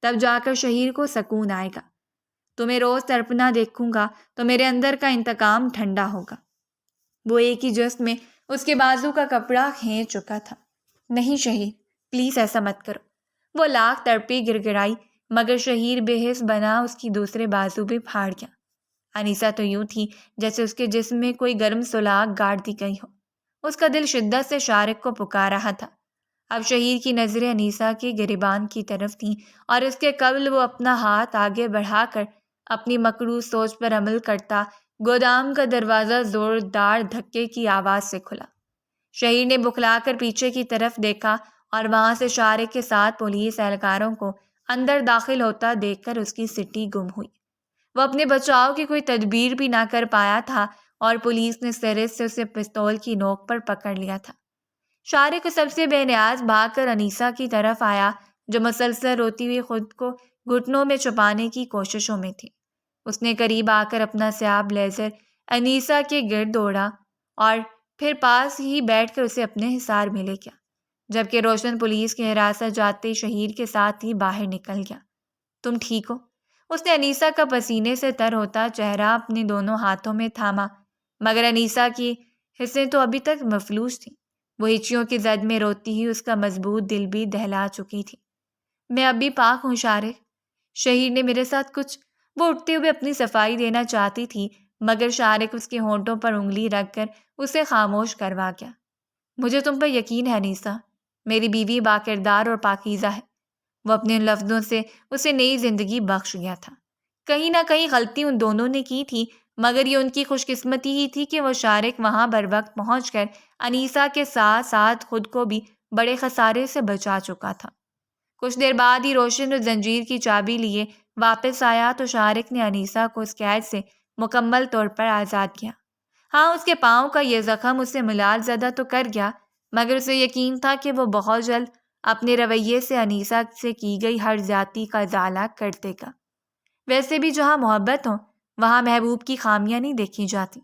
تب جا کر شہید کو سکون آئے گا۔ تمہیں روز تڑپنا دیکھوں گا تو میرے اندر کا انتقام ٹھنڈا ہوگا۔ وہ ایک ہی جست میں اس کے بازو کا کپڑا کھینچ چکا تھا۔ نہیں شہید، پلیز ایسا مت کرو۔ وہ لاکھ تڑپی گڑگڑائی، مگر شہید بے حس بنا اس کی دوسرے بازو بھی پھاڑ گیا۔ انیسا تو یوں تھی جیسے اس کے جسم میں کوئی گرم سلاخ گاڑ دی گئی ہو۔ اس کا دل شدت سے شارق کو پکار رہا تھا۔ اب شہید کی نظریں انیسا کے گریبان کی طرف تھیں اور اس کے قبل وہ اپنا ہاتھ آگے بڑھا کر اپنی مکروہ سوچ پر عمل کرتا گودام کا دروازہ زوردار دھکے کی آواز سے کھلا۔ شہید نے بکھلا کر پیچھے کی طرف دیکھا اور وہاں سے شارق کے ساتھ پولیس اہلکاروں کو اندر داخل ہوتا دیکھ کر اس کی سٹی گم ہوئی۔ وہ اپنے بچاؤ کی کوئی تدبیر بھی نہ کر پایا تھا اور پولیس نے سرے سے اسے پستول کی نوک پر پکڑ لیا تھا۔ شارق سب سے بے نیاز بھاگ کر انیسہ کی طرف آیا جو مسلسل روتی ہوئی خود کو گھٹنوں میں چھپانے کی کوششوں میں تھی۔ اس نے قریب آ کر اپنا سیاہ بلیزر انیسہ کے گرد دوڑا اور پھر پاس ہی بیٹھ کر اسے اپنے حصار میں لے گیا، جبکہ روشن پولیس کی حراست جاتے شہیر کے ساتھ ہی باہر نکل گیا۔ تم ٹھیک ہو؟ اس نے انیسہ کا پسینے سے تر ہوتا چہرہ اپنے دونوں ہاتھوں میں تھاما، مگر انیسہ کی حصیں تو ابھی تک مفلوج تھیں۔ وہ ہچیوں کی زد میں روتی ہی اس کا مضبوط دل بھی دہلا چکی تھی۔ میں اب بھی پاک ہوں شارق، شہیر نے میرے ساتھ کچھ… وہ اٹھتے ہوئے اپنی صفائی دینا چاہتی تھی، مگر شارق اس کے ہونٹوں پر انگلی رکھ کر اسے خاموش کروا گیا۔ مجھے تم پر یقین ہے انیسہ، میری بیوی باکردار اور پاکیزہ ہے۔ وہ اپنے ان لفظوں سے اسے نئی زندگی بخش گیا تھا۔ کہیں نہ کہیں غلطی ان دونوں نے کی تھی، مگر یہ ان کی خوش قسمتی ہی تھی کہ وہ شارق وہاں بر وقت پہنچ کر انیسہ کے ساتھ ساتھ خود کو بھی بڑے خسارے سے بچا چکا تھا۔ کچھ دیر بعد ہی روشن اور زنجیر کی چابی لیے واپس آیا تو شارق نے انیسہ کو اس قید سے مکمل طور پر آزاد کیا۔ ہاں، اس کے پاؤں کا یہ زخم اسے ملال زدہ تو کر گیا، مگر اسے یقین تھا کہ وہ بہت جلد اپنے رویے سے انیسہ سے کی گئی ہر زیادتی کا ازالہ کر دے گا۔ ویسے بھی جہاں محبت ہو وہاں محبوب کی خامیاں نہیں دیکھی جاتی۔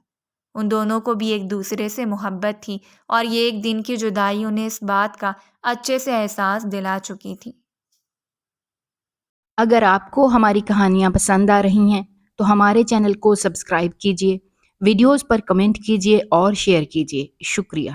ان دونوں کو بھی ایک دوسرے سے محبت تھی اور یہ ایک دن کی جدائی انہیں اس بات کا اچھے سے احساس دلا چکی تھی۔
اگر آپ کو ہماری کہانیاں پسند آ رہی ہیں تو ہمارے چینل کو سبسکرائب کیجیے، ویڈیوز پر کمنٹ کیجیے اور شیئر کیجیے۔ شکریہ۔